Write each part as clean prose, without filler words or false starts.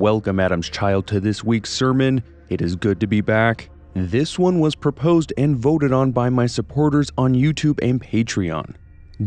Welcome, Adam's child, to this week's sermon. It is good to be back. This one was proposed and voted on by my supporters on YouTube and Patreon.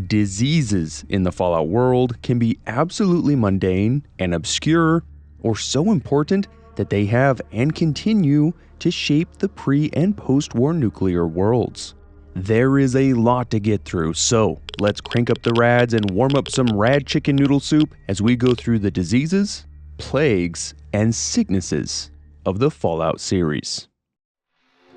Diseases in the Fallout world can be absolutely mundane and obscure, or so important that they have and continue to shape the pre- and post-war nuclear worlds. There is a lot to get through, so let's crank up the rads and warm up some rad chicken noodle soup as we go through the diseases, plagues, and sicknesses of the Fallout series.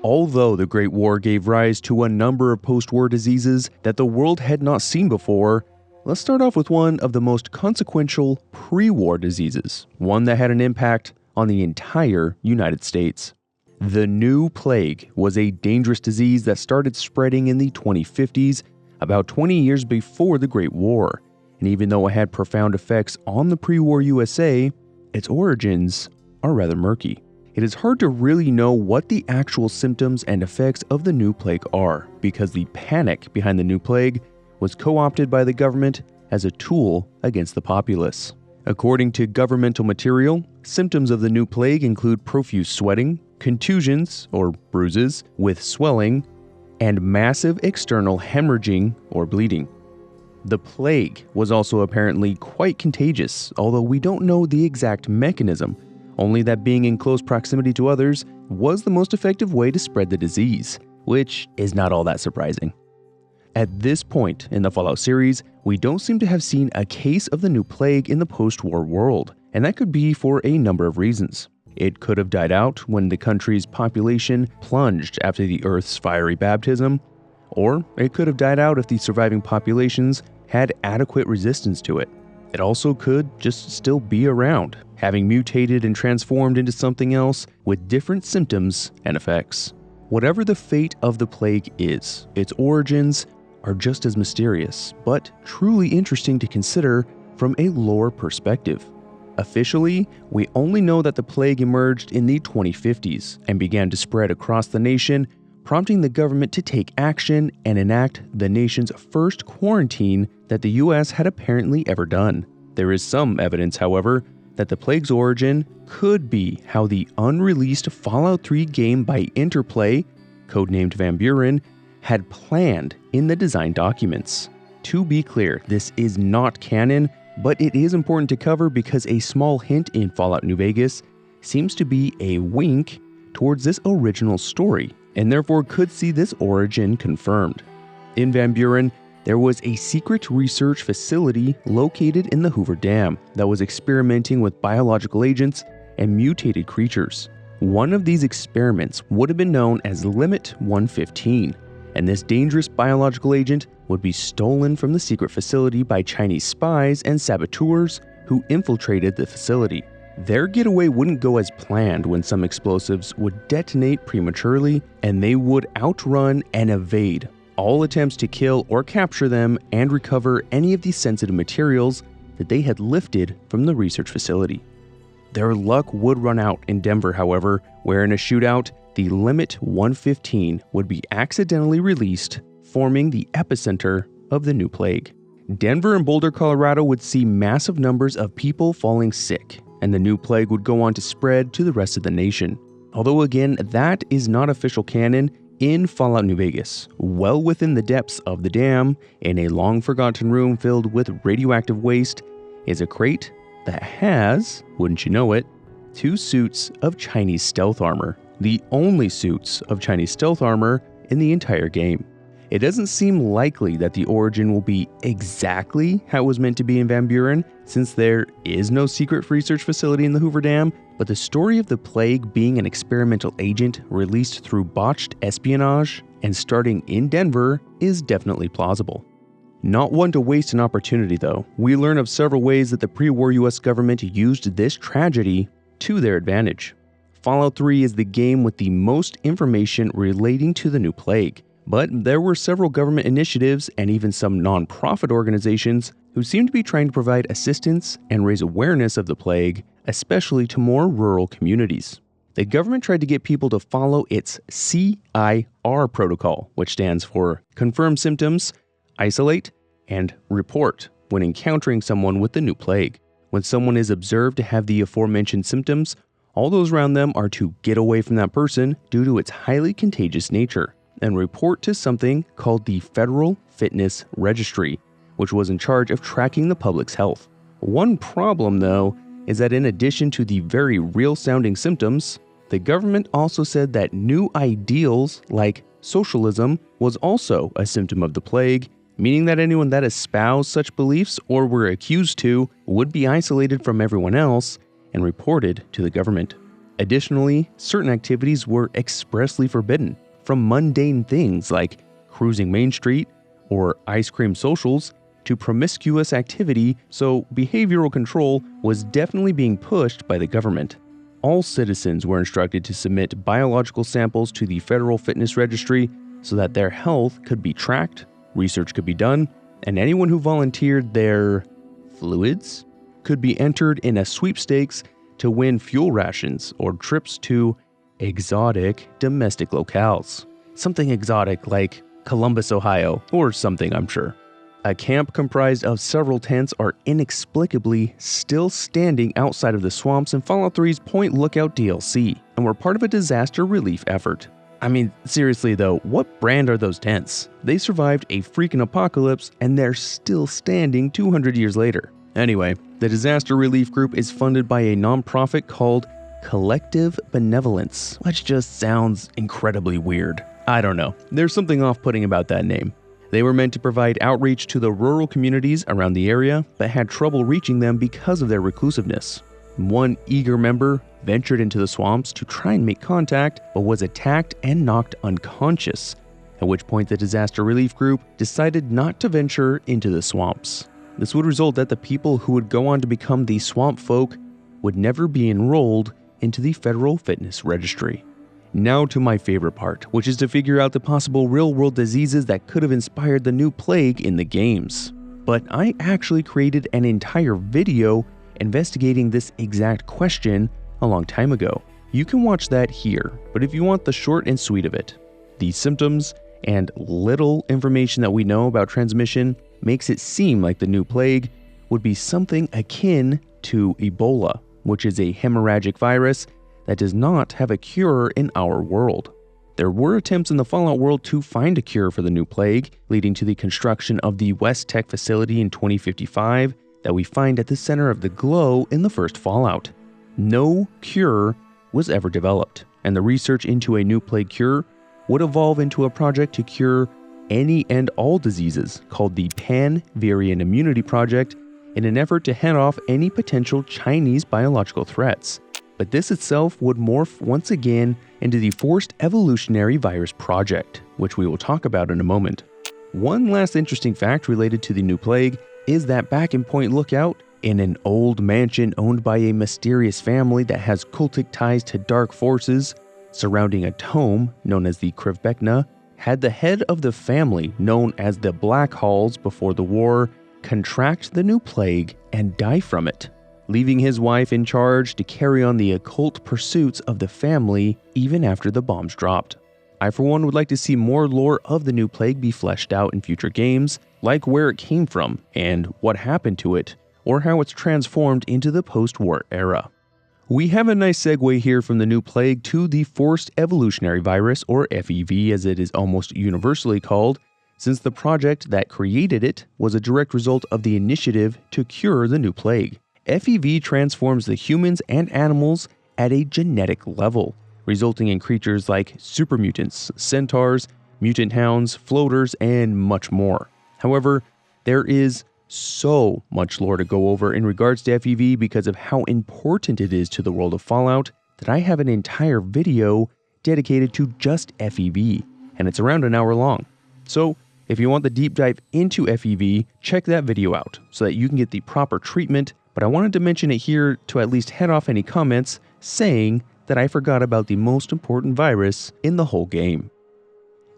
Although the Great War gave rise to a number of post-war diseases that the world had not seen before, let's start off with one of the most consequential pre-war diseases, one that had an impact on the entire United States. The New Plague was a dangerous disease that started spreading in the 2050s, about 20 years before the Great War, and even though it had profound effects on the pre-war USA, its origins are rather murky. It is hard to really know what the actual symptoms and effects of the New Plague are, because the panic behind the New Plague was co-opted by the government as a tool against the populace. According to governmental material, symptoms of the New Plague include profuse sweating, contusions or bruises with swelling, and massive external hemorrhaging or bleeding. The plague was also apparently quite contagious, although we don't know the exact mechanism, only that being in close proximity to others was the most effective way to spread the disease, which is not all that surprising. At this point in the Fallout series, we don't seem to have seen a case of the New Plague in the post-war world, and that could be for a number of reasons. It could have died out when the country's population plunged after the Earth's fiery baptism, or it could have died out if the surviving populations had adequate resistance to it. It also could just still be around, having mutated and transformed into something else with different symptoms and effects. Whatever the fate of the plague is, its origins are just as mysterious, but truly interesting to consider from a lore perspective. Officially, we only know that the plague emerged in the 2050s and began to spread across the nation, prompting the government to take action and enact the nation's first quarantine that the US had apparently ever done. There is some evidence, however, that the plague's origin could be how the unreleased Fallout 3 game by Interplay, codenamed Van Buren, had planned in the design documents. To be clear, this is not canon, but it is important to cover because a small hint in Fallout New Vegas seems to be a wink towards this original story, and therefore could see this origin confirmed. In Van Buren, there was a secret research facility located in the Hoover Dam that was experimenting with biological agents and mutated creatures. One of these experiments would have been known as Limit 115, and this dangerous biological agent would be stolen from the secret facility by Chinese spies and saboteurs who infiltrated the facility. Their getaway wouldn't go as planned when some explosives would detonate prematurely, and they would outrun and evade all attempts to kill or capture them and recover any of the sensitive materials that they had lifted from the research facility. Their luck would run out in Denver, however, where in a shootout, the Limit 115 would be accidentally released, forming the epicenter of the New Plague. Denver and Boulder, Colorado would see massive numbers of people falling sick, and the New Plague would go on to spread to the rest of the nation. Although again, that is not official canon, in Fallout New Vegas, well within the depths of the dam, in a long-forgotten room filled with radioactive waste, is a crate that has, wouldn't you know it, 2 suits of Chinese stealth armor. The only suits of Chinese stealth armor in the entire game. It doesn't seem likely that the origin will be exactly how it was meant to be in Van Buren, since there is no secret research facility in the Hoover Dam, but the story of the plague being an experimental agent released through botched espionage and starting in Denver is definitely plausible. Not one to waste an opportunity though, we learn of several ways that the pre-war US government used this tragedy to their advantage. Fallout 3 is the game with the most information relating to the New Plague, but there were several government initiatives and even some non-profit organizations who seemed to be trying to provide assistance and raise awareness of the plague, especially to more rural communities. The government tried to get people to follow its CIR protocol, which stands for Confirm Symptoms, Isolate, and Report when encountering someone with the New Plague. When someone is observed to have the aforementioned symptoms, all those around them are to get away from that person due to its highly contagious nature and report to something called the Federal Fitness Registry, which was in charge of tracking the public's health. One problem, though, is that in addition to the very real-sounding symptoms, the government also said that new ideals like socialism was also a symptom of the plague, meaning that anyone that espoused such beliefs or were accused to would be isolated from everyone else and reported to the government. Additionally, certain activities were expressly forbidden, from mundane things like cruising Main Street or ice cream socials to promiscuous activity, so behavioral control was definitely being pushed by the government. All citizens were instructed to submit biological samples to the Federal Fitness Registry so that their health could be tracked, research could be done, and anyone who volunteered their fluids could be entered in a sweepstakes to win fuel rations or trips to exotic domestic locales. Something exotic like Columbus, Ohio, or something, I'm sure. A camp comprised of several tents are inexplicably still standing outside of the swamps in Fallout 3's Point Lookout DLC, and were part of a disaster relief effort. I mean, seriously though, what brand are those tents? They survived a freaking apocalypse, and they're still standing 200 years later. Anyway, the disaster relief group is funded by a nonprofit called Collective Benevolence, which just sounds incredibly weird. I don't know. There's something off-putting about that name. They were meant to provide outreach to the rural communities around the area, but had trouble reaching them because of their reclusiveness. One eager member ventured into the swamps to try and make contact, but was attacked and knocked unconscious, at which point the disaster relief group decided not to venture into the swamps. This would result that the people who would go on to become the swamp folk would never be enrolled into the Federal Fitness Registry. Now to my favorite part, which is to figure out the possible real-world diseases that could have inspired the new plague in the games. But I actually created an entire video investigating this exact question a long time ago. You can watch that here, but if you want the short and sweet of it, the symptoms and little information that we know about transmission makes it seem like the new plague would be something akin to Ebola, which is a hemorrhagic virus that does not have a cure in our world. There were attempts in the Fallout world to find a cure for the new plague, leading to the construction of the West Tech facility in 2055 that we find at the center of the glow in the first Fallout. No cure was ever developed, and the research into a new plague cure would evolve into a project to cure any and all diseases called the Pan-Variant Immunity Project in an effort to head off any potential Chinese biological threats. But this itself would morph once again into the Forced Evolutionary Virus Project, which we will talk about in a moment. One last interesting fact related to the new plague is that back in Point Lookout, in an old mansion owned by a mysterious family that has cultic ties to dark forces, surrounding a tome known as the Krivbekna, had the head of the family, known as the Black Halls before the war, contract the new plague and die from it, leaving his wife in charge to carry on the occult pursuits of the family even after the bombs dropped. I for one would like to see more lore of the new plague be fleshed out in future games, like where it came from and what happened to it, or how it's transformed into the post-war era. We have a nice segue here from the new plague to the Forced Evolutionary Virus, or FEV as it is almost universally called, since the project that created it was a direct result of the initiative to cure the new plague. FEV transforms the humans and animals at a genetic level, resulting in creatures like super mutants, centaurs, mutant hounds, floaters, and much more. However, there is so much lore to go over in regards to FEV because of how important it is to the world of Fallout that I have an entire video dedicated to just FEV, and it's around an hour long. So, if you want the deep dive into FEV, check that video out so that you can get the proper treatment, but I wanted to mention it here to at least head off any comments saying that I forgot about the most important virus in the whole game.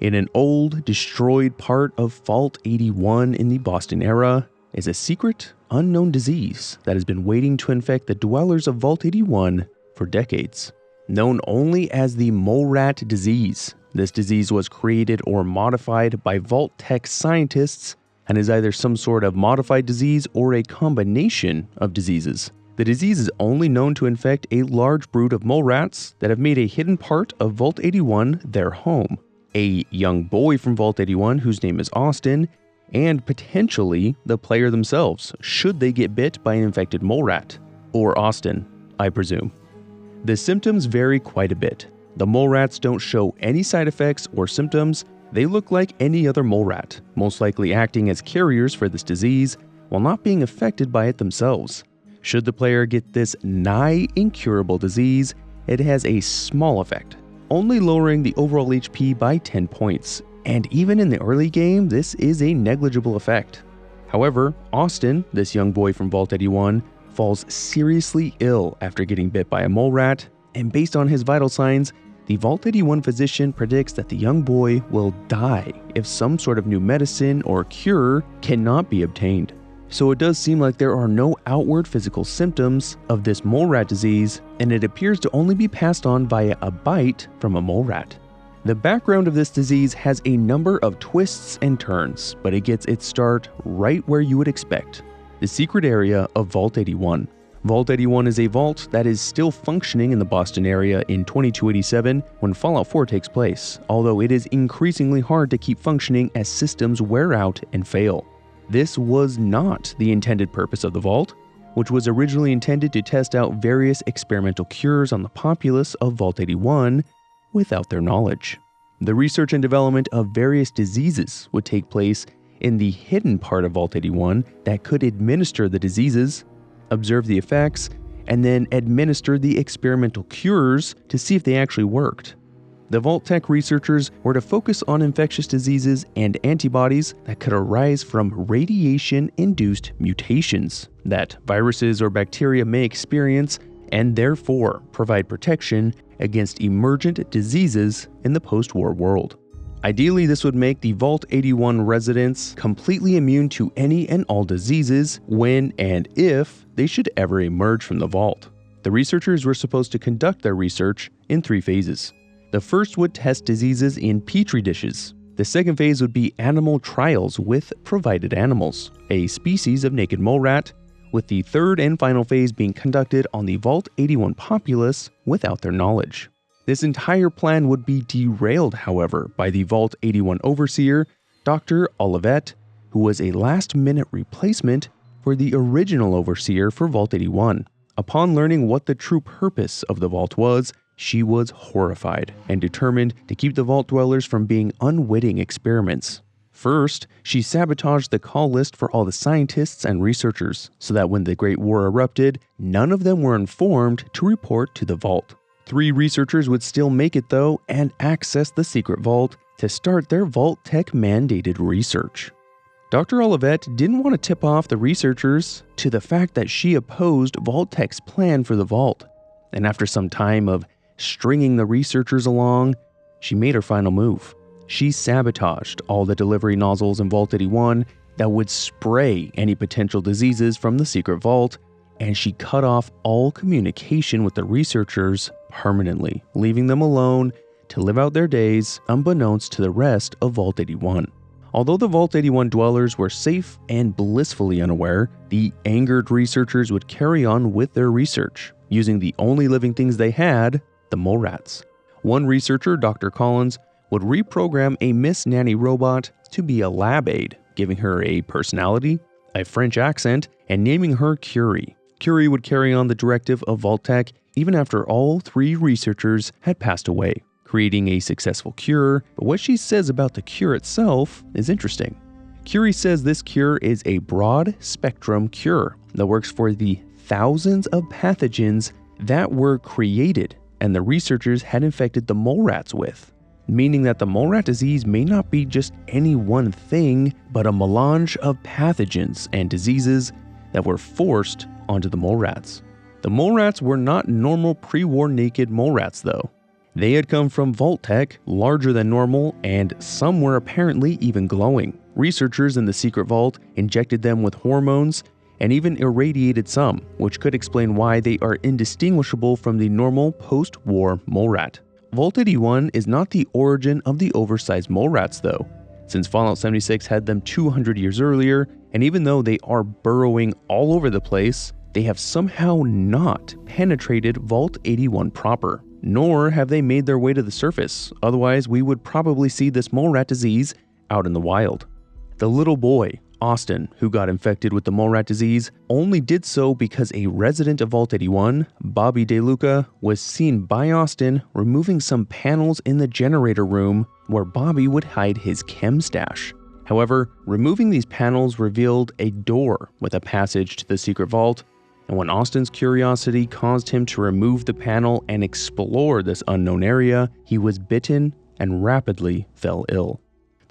In an old, destroyed part of Vault 81 in the Boston era is a secret, unknown disease that has been waiting to infect the dwellers of Vault 81 for decades. Known only as the mole rat disease, this disease was created or modified by Vault Tech scientists and is either some sort of modified disease or a combination of diseases. The disease is only known to infect a large brood of mole rats that have made a hidden part of Vault 81 their home. A young boy from Vault 81 whose name is Austin, and potentially the player themselves, should they get bit by an infected mole rat. Or Austin, I presume. The symptoms vary quite a bit. The mole rats don't show any side effects or symptoms. They look like any other mole rat, most likely acting as carriers for this disease while not being affected by it themselves. Should the player get this nigh incurable disease, it has a small effect, only lowering the overall HP by 10 points, and even in the early game, this is a negligible effect. However, Austin, this young boy from Vault 81, falls seriously ill after getting bit by a mole rat, and based on his vital signs, the Vault 81 physician predicts that the young boy will die if some sort of new medicine or cure cannot be obtained. So it does seem like there are no outward physical symptoms of this mole rat disease, and it appears to only be passed on via a bite from a mole rat. The background of this disease has a number of twists and turns, but it gets its start right where you would expect: the secret area of Vault 81. Vault 81 is a vault that is still functioning in the Boston area in 2287 when Fallout 4 takes place, although it is increasingly hard to keep functioning as systems wear out and fail. This was not the intended purpose of the vault, which was originally intended to test out various experimental cures on the populace of Vault 81 without their knowledge. The research and development of various diseases would take place in the hidden part of Vault 81 that could administer the diseases, observe the effects, and then administer the experimental cures to see if they actually worked. The Vault Tech researchers were to focus on infectious diseases and antibodies that could arise from radiation-induced mutations that viruses or bacteria may experience, and therefore provide protection against emergent diseases in the post-war world. Ideally, this would make the Vault 81 residents completely immune to any and all diseases when and if they should ever emerge from the vault. The researchers were supposed to conduct their research in 3 phases. The first would test diseases in petri dishes. The second phase would be animal trials with provided animals, a species of naked mole rat, with the third and final phase being conducted on the Vault 81 populace without their knowledge. This entire plan would be derailed, however, by the Vault 81 overseer, Dr. Olivet, who was a last-minute replacement for the original overseer for Vault 81. Upon learning what the true purpose of the vault was, she was horrified and determined to keep the vault dwellers from being unwitting experiments. First, she sabotaged the call list for all the scientists and researchers, so that when the Great War erupted, none of them were informed to report to the vault. 3 researchers would still make it though and access the secret vault to start their Vault Tech mandated research. Dr. Olivet didn't want to tip off the researchers to the fact that she opposed Vault Tech's plan for the vault, and after some time of stringing the researchers along, she made her final move. She sabotaged all the delivery nozzles in Vault 81 that would spray any potential diseases from the secret vault, and she cut off all communication with the researchers permanently, leaving them alone to live out their days unbeknownst to the rest of Vault 81. Although the Vault 81 dwellers were safe and blissfully unaware, the angered researchers would carry on with their research, using the only living things they had, the mole rats. One researcher, Dr. Collins, would reprogram a Miss Nanny robot to be a lab aide, giving her a personality, a French accent, and naming her Curie. Curie would carry on the directive of Vault Tech even after all 3 researchers had passed away, creating a successful cure, but what she says about the cure itself is interesting. Curie says this cure is a broad-spectrum cure that works for the thousands of pathogens that were created and the researchers had infected the mole rats with, meaning that the mole rat disease may not be just any one thing, but a melange of pathogens and diseases that were forced onto the mole rats. The mole rats were not normal pre-war naked mole rats though. They had come from Vault Tech, larger than normal, and some were apparently even glowing. Researchers in the secret vault injected them with hormones and even irradiated some, which could explain why they are indistinguishable from the normal post-war mole rat. Vault 81 is not the origin of the oversized mole rats though. since Fallout 76 had them 200 years earlier, and even though they are burrowing all over the place, they have somehow not penetrated Vault 81 proper, nor have they made their way to the surface. Otherwise, we would probably see this mole rat disease out in the wild. The little boy, Austin, who got infected with the mole rat disease, only did so because a resident of Vault 81, Bobby DeLuca, was seen by Austin removing some panels in the generator room where Bobby would hide his chem stash. However, removing these panels revealed a door with a passage to the secret vault, and when Austin's curiosity caused him to remove the panel and explore this unknown area, he was bitten and rapidly fell ill.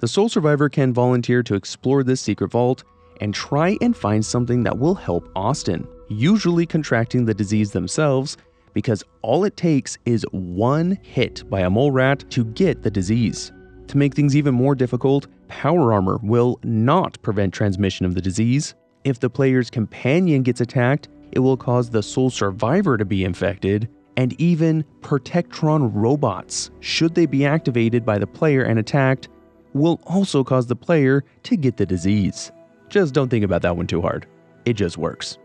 The sole survivor can volunteer to explore this secret vault and try and find something that will help Austin, usually contracting the disease themselves, because all it takes is one hit by a mole rat to get the disease. To make things even more difficult, power armor will not prevent transmission of the disease. If the player's companion gets attacked, it will cause the sole survivor to be infected, and even Protectron robots, should they be activated by the player and attacked, will also cause the player to get the disease. Just don't think about that one too hard. It just works.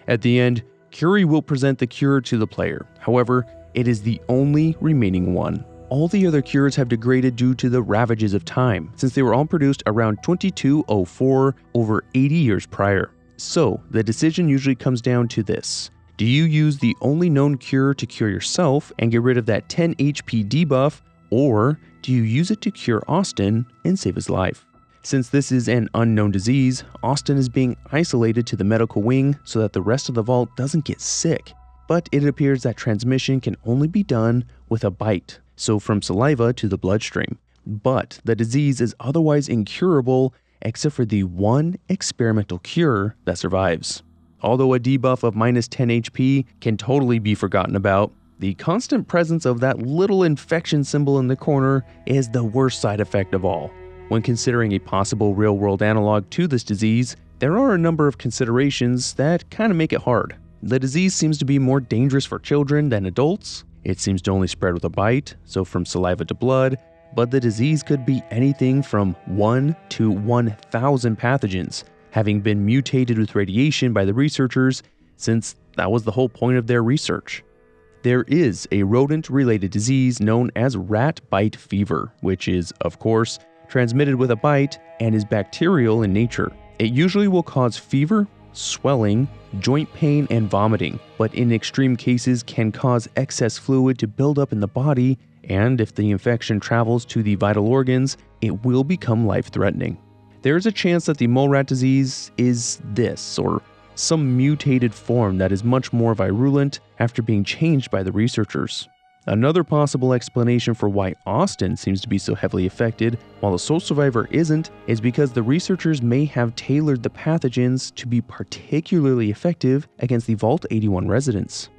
At the end, Curie will present the cure to the player. However, it is the only remaining one. All the other cures have degraded due to the ravages of time, since they were all produced around 2204, over 80 years prior. So, the decision usually comes down to this. Do you use the only known cure to cure yourself and get rid of that 10 HP debuff, or do you use it to cure Austin and save his life? Since this is an unknown disease, Austin is being isolated to the medical wing so that the rest of the vault doesn't get sick. But it appears that transmission can only be done with a bite, so from saliva to the bloodstream. But the disease is otherwise incurable except for the one experimental cure that survives. Although a debuff of minus 10 HP can totally be forgotten about, the constant presence of that little infection symbol in the corner is the worst side effect of all. When considering a possible real-world analog to this disease, there are a number of considerations that kind of make it hard. The disease seems to be more dangerous for children than adults. It seems to only spread with a bite, so from saliva to blood, but the disease could be anything from 1 to 1,000 pathogens, having been mutated with radiation by the researchers, since that was the whole point of their research. There is a rodent-related disease known as rat bite fever, which is, of course, transmitted with a bite and is bacterial in nature. It usually will cause fever, swelling, joint pain, and vomiting, but in extreme cases can cause excess fluid to build up in the body, and if the infection travels to the vital organs, it will become life-threatening. There is a chance that the mole rat disease is this, or some mutated form that is much more virulent after being changed by the researchers. Another possible explanation for why Austin seems to be so heavily affected while the sole survivor isn't is because the researchers may have tailored the pathogens to be particularly effective against the Vault 81 residents.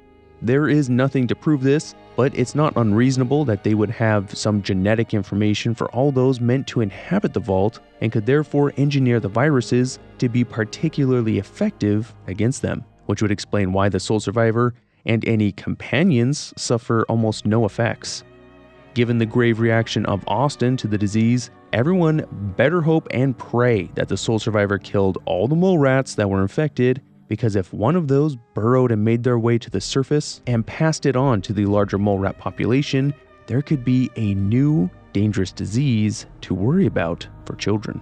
There is nothing to prove this, but it's not unreasonable that they would have some genetic information for all those meant to inhabit the vault and could therefore engineer the viruses to be particularly effective against them, which would explain why the sole survivor and any companions suffer almost no effects. Given the grave reaction of Austin to the disease, everyone better hope and pray that the sole survivor killed all the mole rats that were infected, because if one of those burrowed and made their way to the surface and passed it on to the larger mole rat population, there could be a new dangerous disease to worry about for children.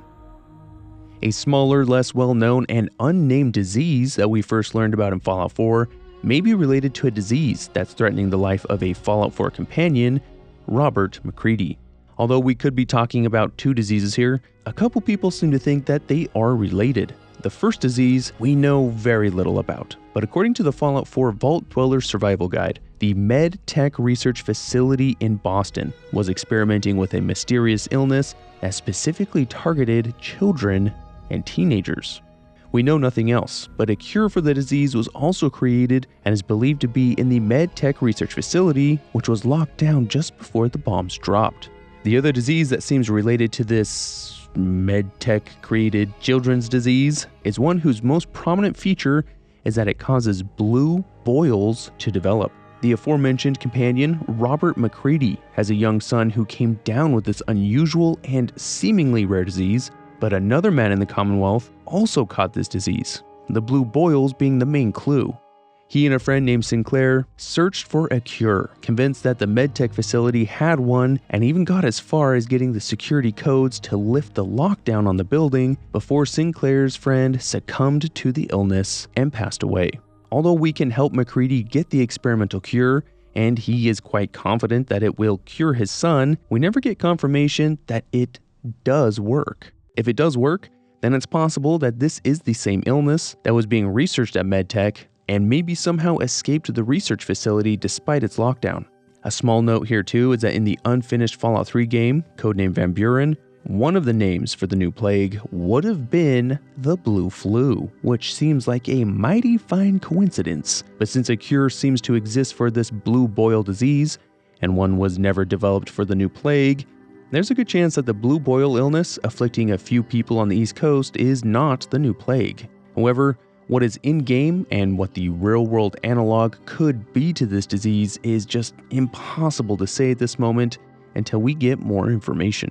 A smaller, less well-known, and unnamed disease that we first learned about in Fallout 4 may be related to a disease that's threatening the life of a Fallout 4 companion, Robert McCready. Although we could be talking about two diseases here, a couple people seem to think that they are related. The first disease we know very little about, but according to the Fallout 4 Vault Dweller Survival Guide, the Med Tech Research Facility in Boston was experimenting with a mysterious illness that specifically targeted children and teenagers. We know nothing else, but a cure for the disease was also created and is believed to be in the Med Tech Research Facility, which was locked down just before the bombs dropped. The other disease that seems related to this medtech created children's disease is one whose most prominent feature is that it causes blue boils to develop. The aforementioned companion, Robert McCready, has a young son who came down with this unusual and seemingly rare disease, but another man in the Commonwealth also caught this disease, the blue boils being the main clue. He and a friend named Sinclair searched for a cure, convinced that the medtech facility had one, and even got as far as getting the security codes to lift the lockdown on the building before Sinclair's friend succumbed to the illness and passed away. Although we can help McCready get the experimental cure, and he is quite confident that it will cure his son, we never get confirmation that it does work. If it does work, then it's possible that this is the same illness that was being researched at MedTech and maybe somehow escaped the research facility despite its lockdown. A small note here too is that in the unfinished Fallout 3 game, codenamed Van Buren, one of the names for the new plague would have been the Blue Flu, which seems like a mighty fine coincidence. But since a cure seems to exist for this blue boil disease, and one was never developed for the new plague, there's a good chance that the blue boil illness afflicting a few people on the East Coast is not the new plague. However, what is in-game and what the real-world analog could be to this disease is just impossible to say at this moment until we get more information.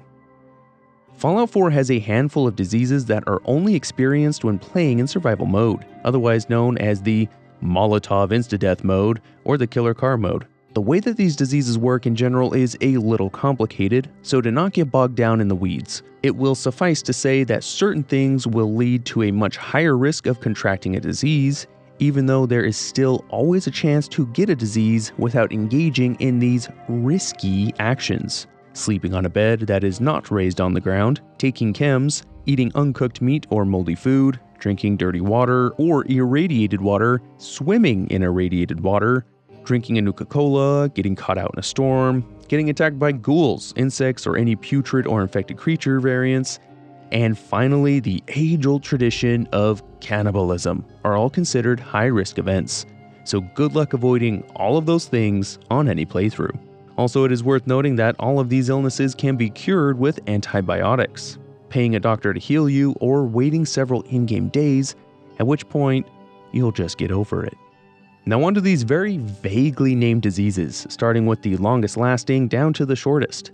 Fallout 4 has a handful of diseases that are only experienced when playing in survival mode, otherwise known as the Molotov Insta-Death mode or the Killer Car mode. The way that these diseases work in general is a little complicated, so to not get bogged down in the weeds, it will suffice to say that certain things will lead to a much higher risk of contracting a disease, even though there is still always a chance to get a disease without engaging in these risky actions. Sleeping on a bed that is not raised on the ground, taking chems, eating uncooked meat or moldy food, drinking dirty water or irradiated water, swimming in irradiated water, drinking a Nuka-Cola, getting caught out in a storm, getting attacked by ghouls, insects, or any putrid or infected creature variants, and finally the age-old tradition of cannibalism are all considered high-risk events. So good luck avoiding all of those things on any playthrough. Also, it is worth noting that all of these illnesses can be cured with antibiotics, paying a doctor to heal you, or waiting several in-game days, at which point you'll just get over it. Now onto these very vaguely named diseases, starting with the longest lasting down to the shortest.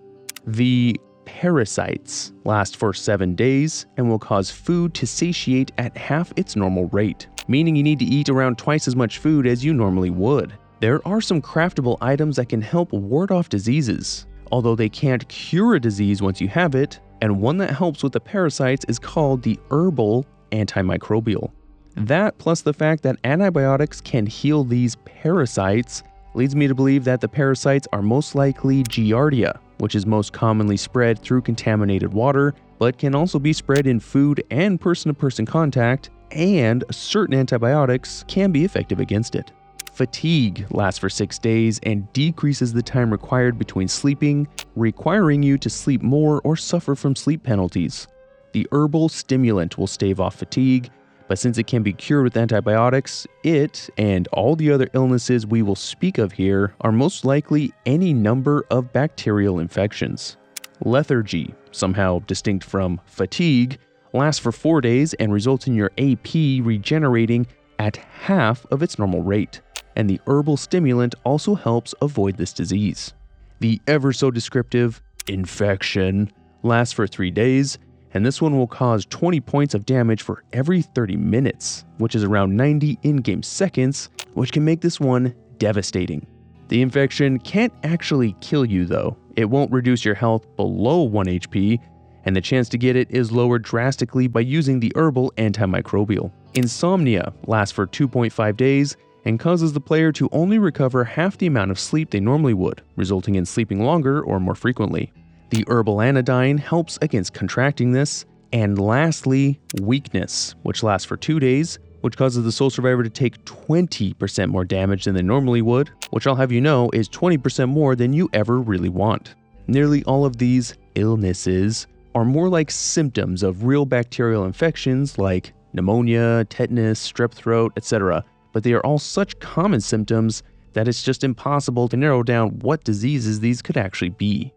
The parasites last for 7 days and will cause food to satiate at half its normal rate, meaning you need to eat around twice as much food as you normally would. There are some craftable items that can help ward off diseases, although they can't cure a disease once you have it, and one that helps with the parasites is called the herbal antimicrobial. That, plus the fact that antibiotics can heal these parasites, leads me to believe that the parasites are most likely Giardia, which is most commonly spread through contaminated water, but can also be spread in food and person-to-person contact, and certain antibiotics can be effective against it. Fatigue lasts for 6 days and decreases the time required between sleeping, requiring you to sleep more or suffer from sleep penalties. The herbal stimulant will stave off fatigue, but since it can be cured with antibiotics, it, and all the other illnesses we will speak of here, are most likely any number of bacterial infections. Lethargy, somehow distinct from fatigue, lasts for 4 days and results in your AP regenerating at half of its normal rate, and the herbal stimulant also helps avoid this disease. The ever so descriptive infection lasts for 3 days, and this one will cause 20 points of damage for every 30 minutes, which is around 90 in-game seconds, which can make this one devastating. The infection can't actually kill you though. It won't reduce your health below 1 HP, and the chance to get it is lowered drastically by using the herbal antimicrobial. Insomnia lasts for 2.5 days and causes the player to only recover half the amount of sleep they normally would, resulting in sleeping longer or more frequently. The herbal anodyne helps against contracting this. And lastly, weakness, which lasts for 2 days, which causes the soul survivor to take 20% more damage than they normally would, which I'll have you know is 20% more than you ever really want. Nearly all of these illnesses are more like symptoms of real bacterial infections like pneumonia, tetanus, strep throat, etc., but they are all such common symptoms that it's just impossible to narrow down what diseases these could actually be.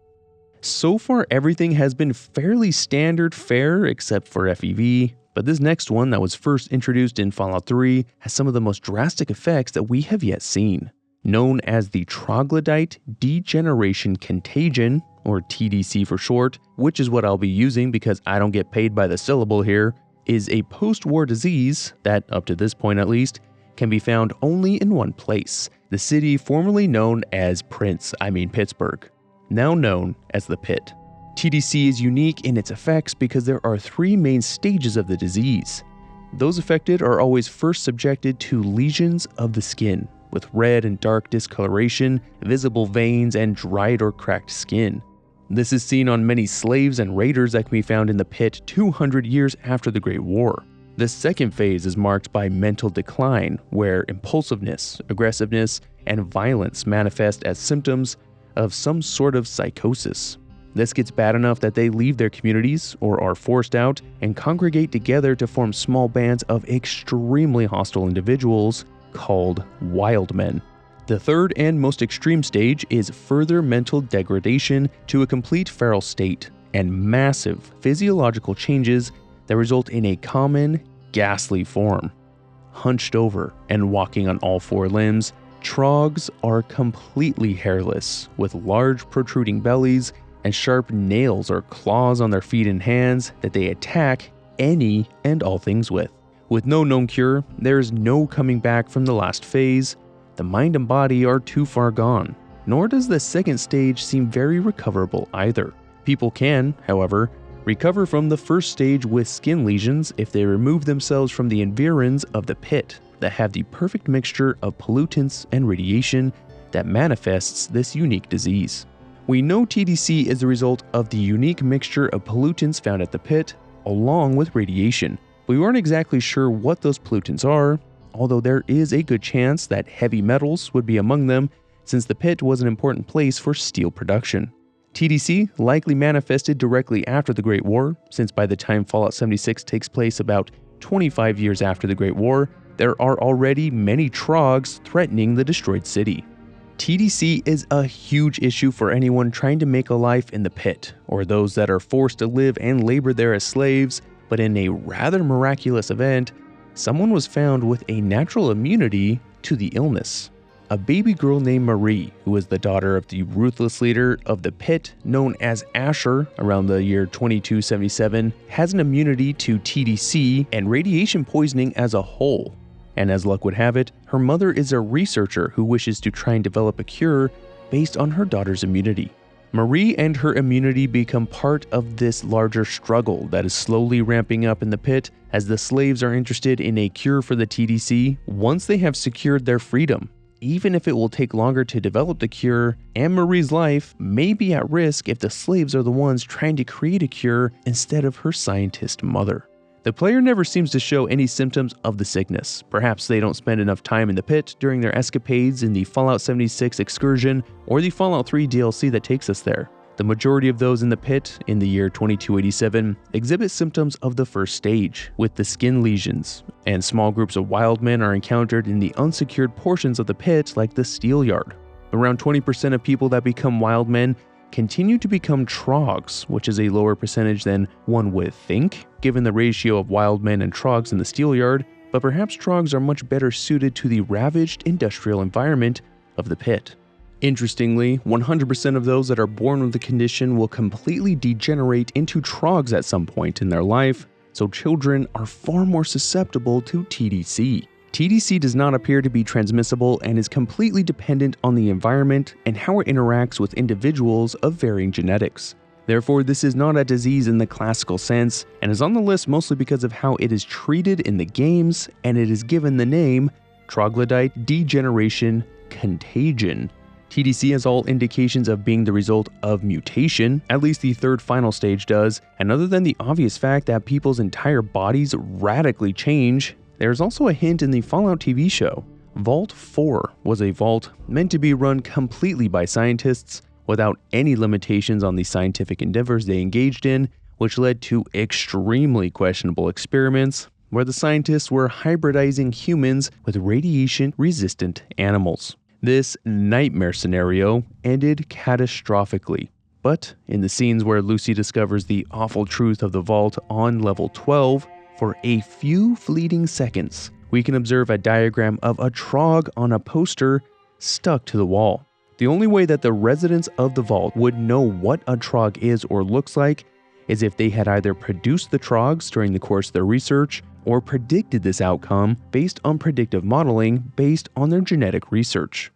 So far, everything has been fairly standard fare except for FEV, but this next one that was first introduced in Fallout 3 has some of the most drastic effects that we have yet seen. Known as the Troglodyte Degeneration Contagion, or TDC for short, which is what I'll be using because I don't get paid by the syllable here, is a post-war disease that, up to this point at least, can be found only in one place, the city formerly known as Pittsburgh, now known as the Pit. TDC is unique in its effects because there are three main stages of the disease. Those affected are always first subjected to lesions of the skin, with red and dark discoloration, visible veins, and dried or cracked skin. This is seen on many slaves and raiders that can be found in the Pit 200 years after the Great War. The second phase is marked by mental decline, where impulsiveness, aggressiveness, and violence manifest as symptoms of some sort of psychosis. This gets bad enough that they leave their communities or are forced out and congregate together to form small bands of extremely hostile individuals called wild men. The third and most extreme stage is further mental degradation to a complete feral state and massive physiological changes that result in a common, ghastly form. Hunched over and walking on all four limbs, Trogs are completely hairless, with large protruding bellies and sharp nails or claws on their feet and hands that they attack any and all things with. With no known cure, there is no coming back from the last phase. The mind and body are too far gone, nor does the second stage seem very recoverable either. People can, however, recover from the first stage with skin lesions if they remove themselves from the environs of the Pit that have the perfect mixture of pollutants and radiation that manifests this unique disease. We know TDC is the result of the unique mixture of pollutants found at the Pit, along with radiation. We weren't exactly sure what those pollutants are, although there is a good chance that heavy metals would be among them, since the Pit was an important place for steel production. TDC likely manifested directly after the Great War, since by the time Fallout 76 takes place about 25 years after the Great War, there are already many Trogs threatening the destroyed city. TDC is a huge issue for anyone trying to make a life in the Pit, or those that are forced to live and labor there as slaves, but in a rather miraculous event, someone was found with a natural immunity to the illness. A baby girl named Marie, who was the daughter of the ruthless leader of the Pit known as Asher around the year 2277, has an immunity to TDC and radiation poisoning as a whole. And as luck would have it, her mother is a researcher who wishes to try and develop a cure based on her daughter's immunity. Marie and her immunity become part of this larger struggle that is slowly ramping up in the Pit as the slaves are interested in a cure for the TDC once they have secured their freedom. Even if it will take longer to develop the cure, and Marie's life may be at risk if the slaves are the ones trying to create a cure instead of her scientist mother. The player never seems to show any symptoms of the sickness. Perhaps they don't spend enough time in the Pit during their escapades in the Fallout 76 excursion or the Fallout 3 DLC that takes us there. The majority of those in the Pit in the year 2287 exhibit symptoms of the first stage, with the skin lesions, and small groups of wild men are encountered in the unsecured portions of the Pit like the Steel Yard. Around 20% of people that become wild men continue to become Trogs, which is a lower percentage than one would think, given the ratio of wild men and Trogs in the Steel Yard, but perhaps Trogs are much better suited to the ravaged industrial environment of the Pit. Interestingly, 100% of those that are born with the condition will completely degenerate into Trogs at some point in their life, so children are far more susceptible to TDC. TDC does not appear to be transmissible and is completely dependent on the environment and how it interacts with individuals of varying genetics. Therefore, this is not a disease in the classical sense, and is on the list mostly because of how it is treated in the games, and it is given the name Troglodyte Degeneration Contagion. TDC has all indications of being the result of mutation, at least the third final stage does, and other than the obvious fact that people's entire bodies radically change, there's also a hint in the Fallout TV show. Vault 4 was a vault meant to be run completely by scientists without any limitations on the scientific endeavors they engaged in, which led to extremely questionable experiments where the scientists were hybridizing humans with radiation-resistant animals. This nightmare scenario ended catastrophically, but in the scenes where Lucy discovers the awful truth of the vault on level 12, for a few fleeting seconds, we can observe a diagram of a Trog on a poster stuck to the wall. The only way that the residents of the vault would know what a Trog is or looks like is if they had either produced the Trogs during the course of their research or predicted this outcome based on predictive modeling based on their genetic research.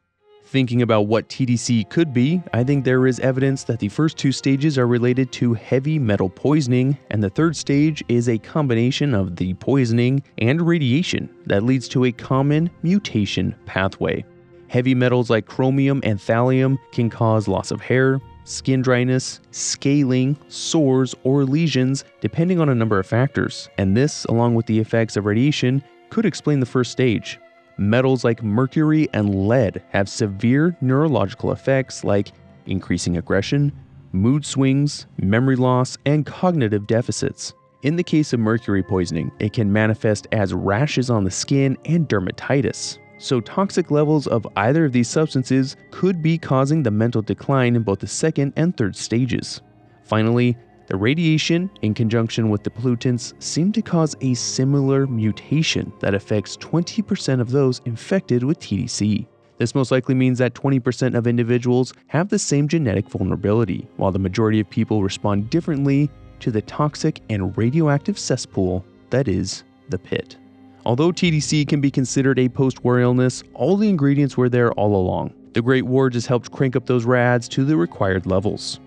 Thinking about what TDC could be, I think there is evidence that the first two stages are related to heavy metal poisoning, and the third stage is a combination of the poisoning and radiation that leads to a common mutation pathway. Heavy metals like chromium and thallium can cause loss of hair, skin dryness, scaling, sores, or lesions depending on a number of factors, and this, along with the effects of radiation, could explain the first stage. Metals like mercury and lead have severe neurological effects like increasing aggression, mood swings, memory loss, and cognitive deficits. In the case of mercury poisoning, it can manifest as rashes on the skin and dermatitis. So toxic levels of either of these substances could be causing the mental decline in both the second and third stages. Finally, the radiation, in conjunction with the pollutants, seem to cause a similar mutation that affects 20% of those infected with TDC. This most likely means that 20% of individuals have the same genetic vulnerability, while the majority of people respond differently to the toxic and radioactive cesspool that is the pit. Although TDC can be considered a post-war illness, all the ingredients were there all along. The Great War just helped crank up those rads to the required levels.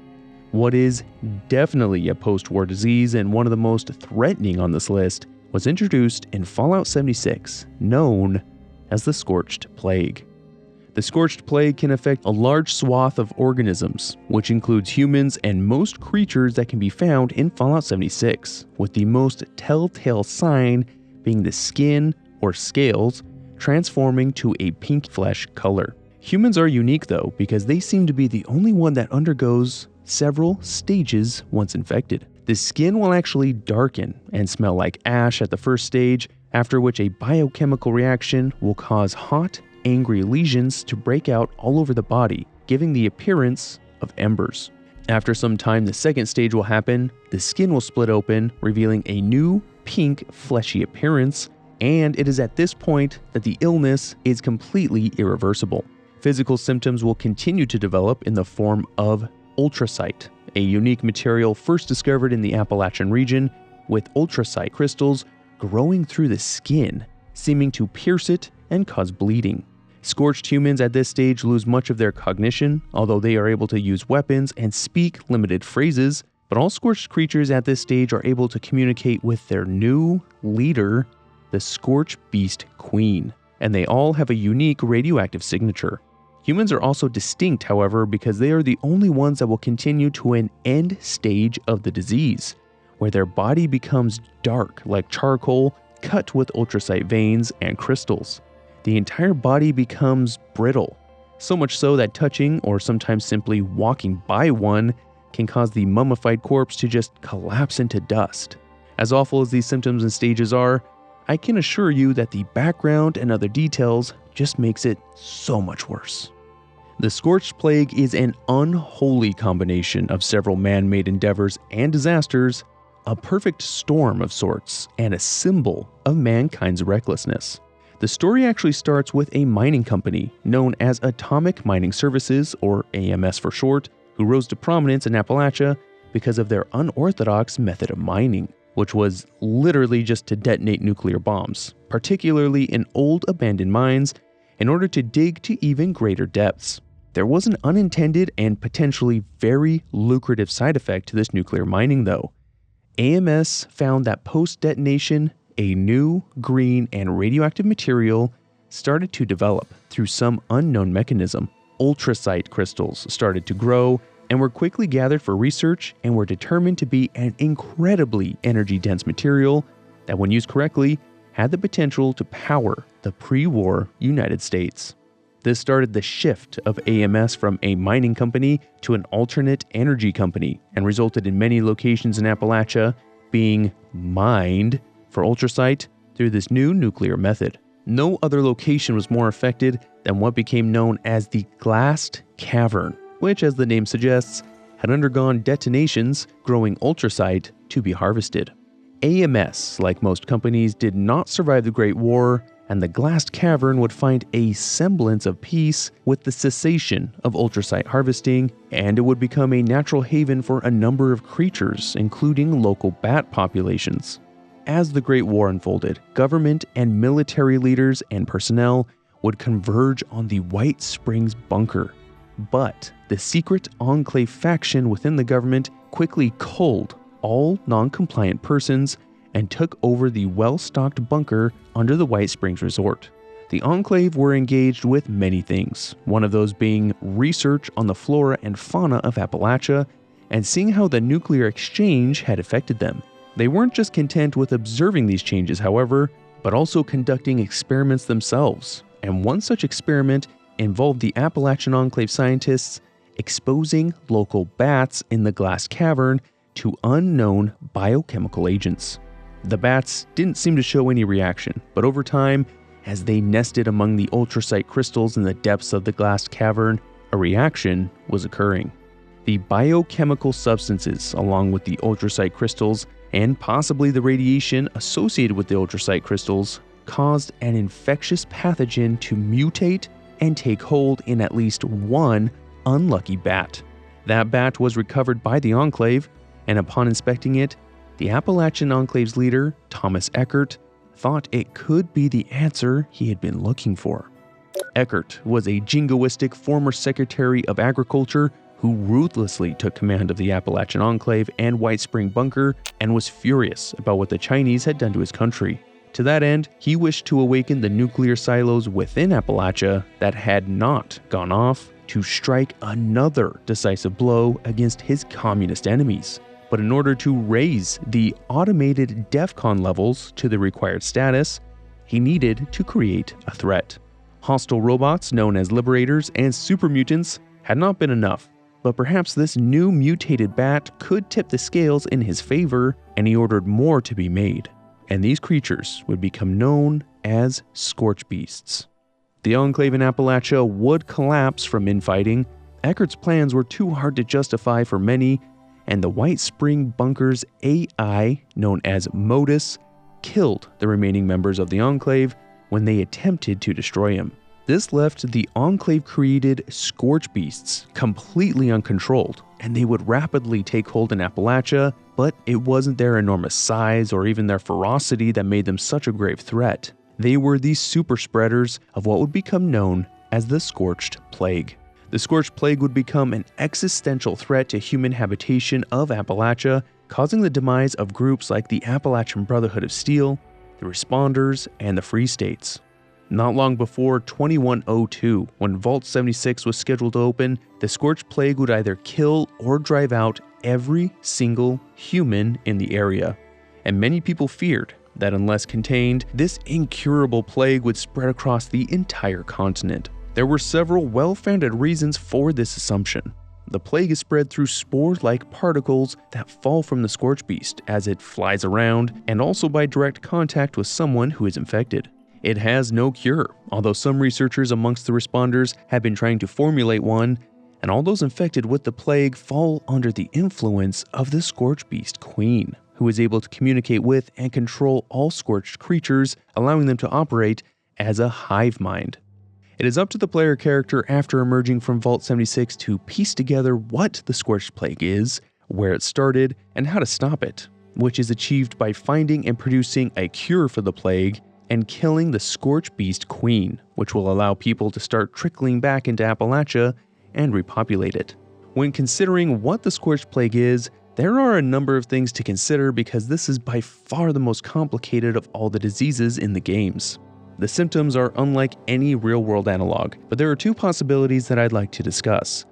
What is definitely a post-war disease and one of the most threatening on this list was introduced in Fallout 76, known as the Scorched Plague. The Scorched Plague can affect a large swath of organisms, which includes humans and most creatures that can be found in Fallout 76, with the most telltale sign being the skin or scales transforming to a pink flesh color. Humans are unique though, because they seem to be the only one that undergoes several stages once infected. The skin will actually darken and smell like ash at the first stage, after which a biochemical reaction will cause hot, angry lesions to break out all over the body, giving the appearance of embers. After some time, the second stage will happen. The skin will split open, revealing a new pink, fleshy appearance, and it is at this point that the illness is completely irreversible. Physical symptoms will continue to develop in the form of ultracite, a unique material first discovered in the Appalachian region, with ultracite crystals growing through the skin, seeming to pierce it and cause bleeding. Scorched humans at this stage lose much of their cognition, although they are able to use weapons and speak limited phrases, but all scorched creatures at this stage are able to communicate with their new leader, the Scorch Beast Queen, and they all have a unique radioactive signature. Humans are also distinct, however, because they are the only ones that will continue to an end stage of the disease, where their body becomes dark like charcoal, cut with ultracite veins and crystals. The entire body becomes brittle, so much so that touching or sometimes simply walking by one can cause the mummified corpse to just collapse into dust. As awful as these symptoms and stages are, I can assure you that the background and other details just makes it so much worse. The Scorched Plague is an unholy combination of several man-made endeavors and disasters, a perfect storm of sorts, and a symbol of mankind's recklessness. The story actually starts with a mining company known as Atomic Mining Services, or AMS for short, who rose to prominence in Appalachia because of their unorthodox method of mining, which was literally just to detonate nuclear bombs, particularly in old abandoned mines, in order to dig to even greater depths. There was an unintended and potentially very lucrative side effect to this nuclear mining though. AMS found that post-detonation, a new, green, and radioactive material started to develop through some unknown mechanism. Ultracite crystals started to grow and were quickly gathered for research and were determined to be an incredibly energy-dense material that, when used correctly, had the potential to power the pre-war United States. This started the shift of AMS from a mining company to an alternate energy company and resulted in many locations in Appalachia being mined for ultracite through this new nuclear method. No other location was more affected than what became known as the Glassed Cavern, which, as the name suggests, had undergone detonations, growing ultracite to be harvested. AMS, like most companies, did not survive the Great War, and the glassed cavern would find a semblance of peace with the cessation of ultrasite harvesting, and it would become a natural haven for a number of creatures, including local bat populations. As the Great War unfolded, government and military leaders and personnel would converge on the White Springs bunker. But the secret Enclave faction within the government quickly culled all non-compliant persons and took over the well-stocked bunker under the White Springs Resort. The Enclave were engaged with many things, one of those being research on the flora and fauna of Appalachia and seeing how the nuclear exchange had affected them. They weren't just content with observing these changes, however, but also conducting experiments themselves. And one such experiment involved the Appalachian Enclave scientists exposing local bats in the glass cavern to unknown biochemical agents. The bats didn't seem to show any reaction, but over time, as they nested among the ultrasite crystals in the depths of the glass cavern, a reaction was occurring. The biochemical substances, along with the ultrasite crystals, and possibly the radiation associated with the ultrasite crystals, caused an infectious pathogen to mutate and take hold in at least one unlucky bat. That bat was recovered by the Enclave, and upon inspecting it, the Appalachian Enclave's leader, Thomas Eckert, thought it could be the answer he had been looking for. Eckert was a jingoistic former Secretary of Agriculture who ruthlessly took command of the Appalachian Enclave and White Spring Bunker and was furious about what the Chinese had done to his country. To that end, he wished to awaken the nuclear silos within Appalachia that had not gone off to strike another decisive blow against his communist enemies. But in order to raise the automated DEFCON levels to the required status, he needed to create a threat. Hostile robots known as Liberators and super mutants had not been enough, but perhaps this new mutated bat could tip the scales in his favor, and he ordered more to be made. And these creatures would become known as Scorched Beasts. The Enclave in Appalachia would collapse from infighting. Eckert's plans were too hard to justify for many, and the White Spring Bunker's AI, known as Modus, killed the remaining members of the Enclave when they attempted to destroy him. This left the Enclave-created Scorched Beasts completely uncontrolled, and they would rapidly take hold in Appalachia, but it wasn't their enormous size or even their ferocity that made them such a grave threat. They were the super spreaders of what would become known as the Scorched Plague. The Scorched Plague would become an existential threat to human habitation of Appalachia, causing the demise of groups like the Appalachian Brotherhood of Steel, the Responders, and the Free States. Not long before 2102, when Vault 76 was scheduled to open, the Scorched Plague would either kill or drive out every single human in the area. And many people feared that unless contained, this incurable plague would spread across the entire continent. There were several well-founded reasons for this assumption. The plague is spread through spore-like particles that fall from the Scorched Beast as it flies around, and also by direct contact with someone who is infected. It has no cure, although some researchers amongst the responders have been trying to formulate one, and all those infected with the plague fall under the influence of the Scorched Beast Queen, who is able to communicate with and control all scorched creatures, allowing them to operate as a hive mind. It is up to the player character after emerging from Vault 76 to piece together what the Scorched Plague is, where it started, and how to stop it, which is achieved by finding and producing a cure for the plague and killing the Scorched Beast Queen, which will allow people to start trickling back into Appalachia and repopulate it. When considering what the Scorched Plague is, there are a number of things to consider because this is by far the most complicated of all the diseases in the games. The symptoms are unlike any real-world analog, but there are two possibilities that I'd like to discuss.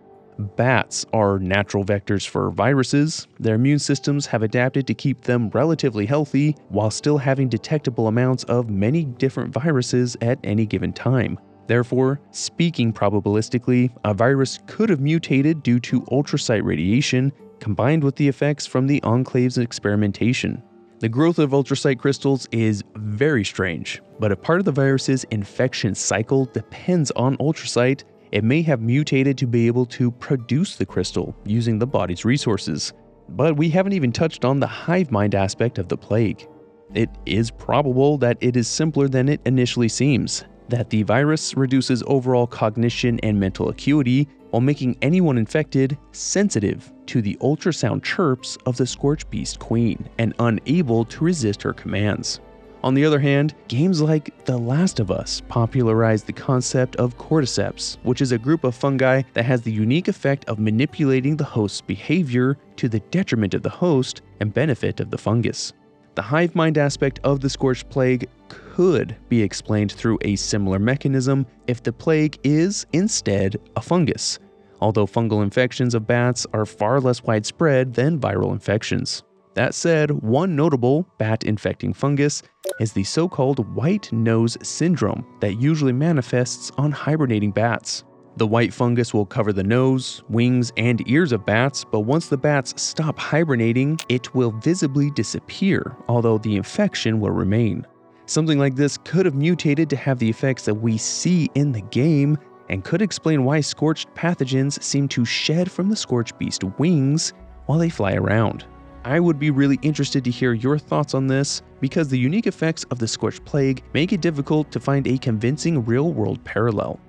Bats are natural vectors for viruses. Their immune systems have adapted to keep them relatively healthy while still having detectable amounts of many different viruses at any given time. Therefore, speaking probabilistically, a virus could have mutated due to ultrasite radiation combined with the effects from the Enclave's experimentation. The growth of ultrasite crystals is very strange, but if part of the virus's infection cycle depends on ultrasite, it may have mutated to be able to produce the crystal using the body's resources. But we haven't even touched on the hive mind aspect of the plague. It is probable that it is simpler than it initially seems, that the virus reduces overall cognition and mental acuity while making anyone infected sensitive to the ultrasound chirps of the Scorched Beast Queen and unable to resist her commands. On the other hand, games like The Last of Us popularized the concept of cordyceps, which is a group of fungi that has the unique effect of manipulating the host's behavior to the detriment of the host and benefit of the fungus. The hive mind aspect of the Scorched Plague could be explained through a similar mechanism if the plague is, instead, a fungus, although fungal infections of bats are far less widespread than viral infections. That said, one notable bat-infecting fungus is the so-called white nose syndrome that usually manifests on hibernating bats. The white fungus will cover the nose, wings, and ears of bats, but once the bats stop hibernating, it will visibly disappear, although the infection will remain. Something like this could have mutated to have the effects that we see in the game, and could explain why scorched pathogens seem to shed from the Scorched Beast wings while they fly around. I would be really interested to hear your thoughts on this, because the unique effects of the Scorched Plague make it difficult to find a convincing real-world parallel.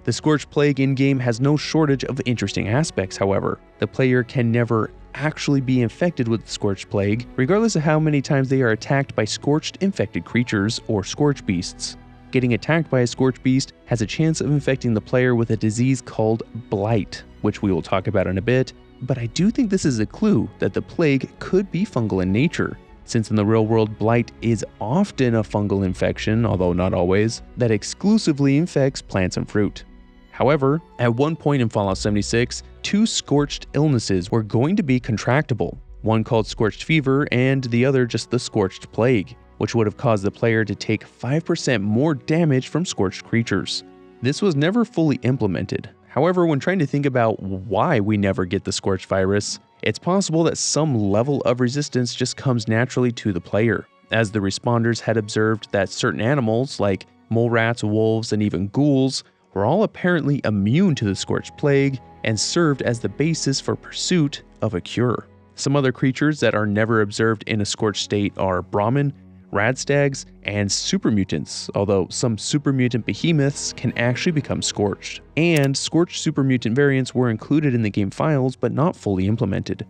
The Scorched Plague in-game has no shortage of interesting aspects, however. The player can never actually be infected with the Scorched Plague, regardless of how many times they are attacked by scorched infected creatures or Scorched Beasts. Getting attacked by a Scorched Beast has a chance of infecting the player with a disease called blight, which we will talk about in a bit, but I do think this is a clue that the plague could be fungal in nature, since in the real world blight is often a fungal infection, although not always, that exclusively infects plants and fruit. However, at one point in Fallout 76, two scorched illnesses were going to be contractable, one called Scorched Fever and the other just the Scorched Plague, which would have caused the player to take 5% more damage from scorched creatures. This was never fully implemented. However, when trying to think about why we never get the Scorched virus, it's possible that some level of resistance just comes naturally to the player, as the responders had observed that certain animals like mole rats, wolves, and even ghouls were all apparently immune to the Scorched Plague and served as the basis for pursuit of a cure. Some other creatures that are never observed in a scorched state are Brahmin, radstags, and supermutants, although some supermutant behemoths can actually become scorched. And scorched supermutant variants were included in the game files but not fully implemented.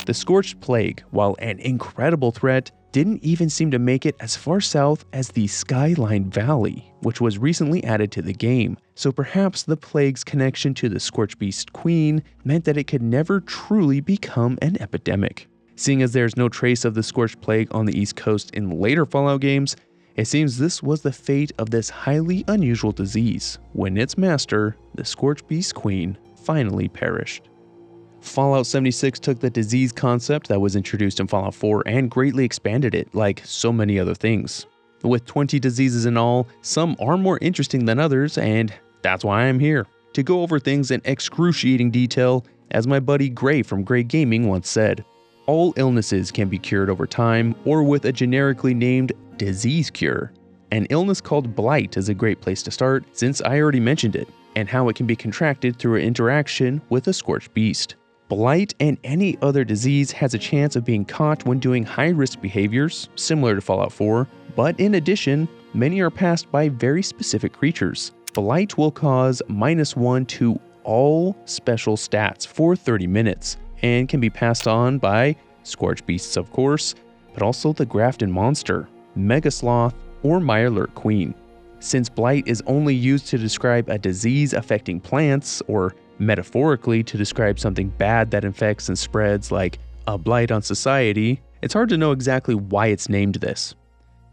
The Scorched Plague, while an incredible threat, didn't even seem to make it as far south as the Skyline Valley, which was recently added to the game, so perhaps the plague's connection to the Scorched Beast Queen meant that it could never truly become an epidemic. Seeing as there's no trace of the Scorched Plague on the East Coast in later Fallout games, it seems this was the fate of this highly unusual disease, when its master, the Scorched Beast Queen, finally perished. Fallout 76 took the disease concept that was introduced in Fallout 4 and greatly expanded it, like so many other things. With 20 diseases in all, some are more interesting than others, and that's why I'm here, to go over things in excruciating detail, as my buddy Gray from Gray Gaming once said. All illnesses can be cured over time or with a generically named disease cure. An illness called blight is a great place to start, since I already mentioned it, and how it can be contracted through an interaction with a scorched beast. Blight and any other disease has a chance of being caught when doing high-risk behaviors, similar to Fallout 4, but in addition, many are passed by very specific creatures. Blight will cause -1 to all special stats for 30 minutes, and can be passed on by scorched beasts of course, but also the Grafton Monster, Mega Sloth, or Mirelurk Queen. Since blight is only used to describe a disease affecting plants, or metaphorically to describe something bad that infects and spreads like a blight on society, it's hard to know exactly why it's named this.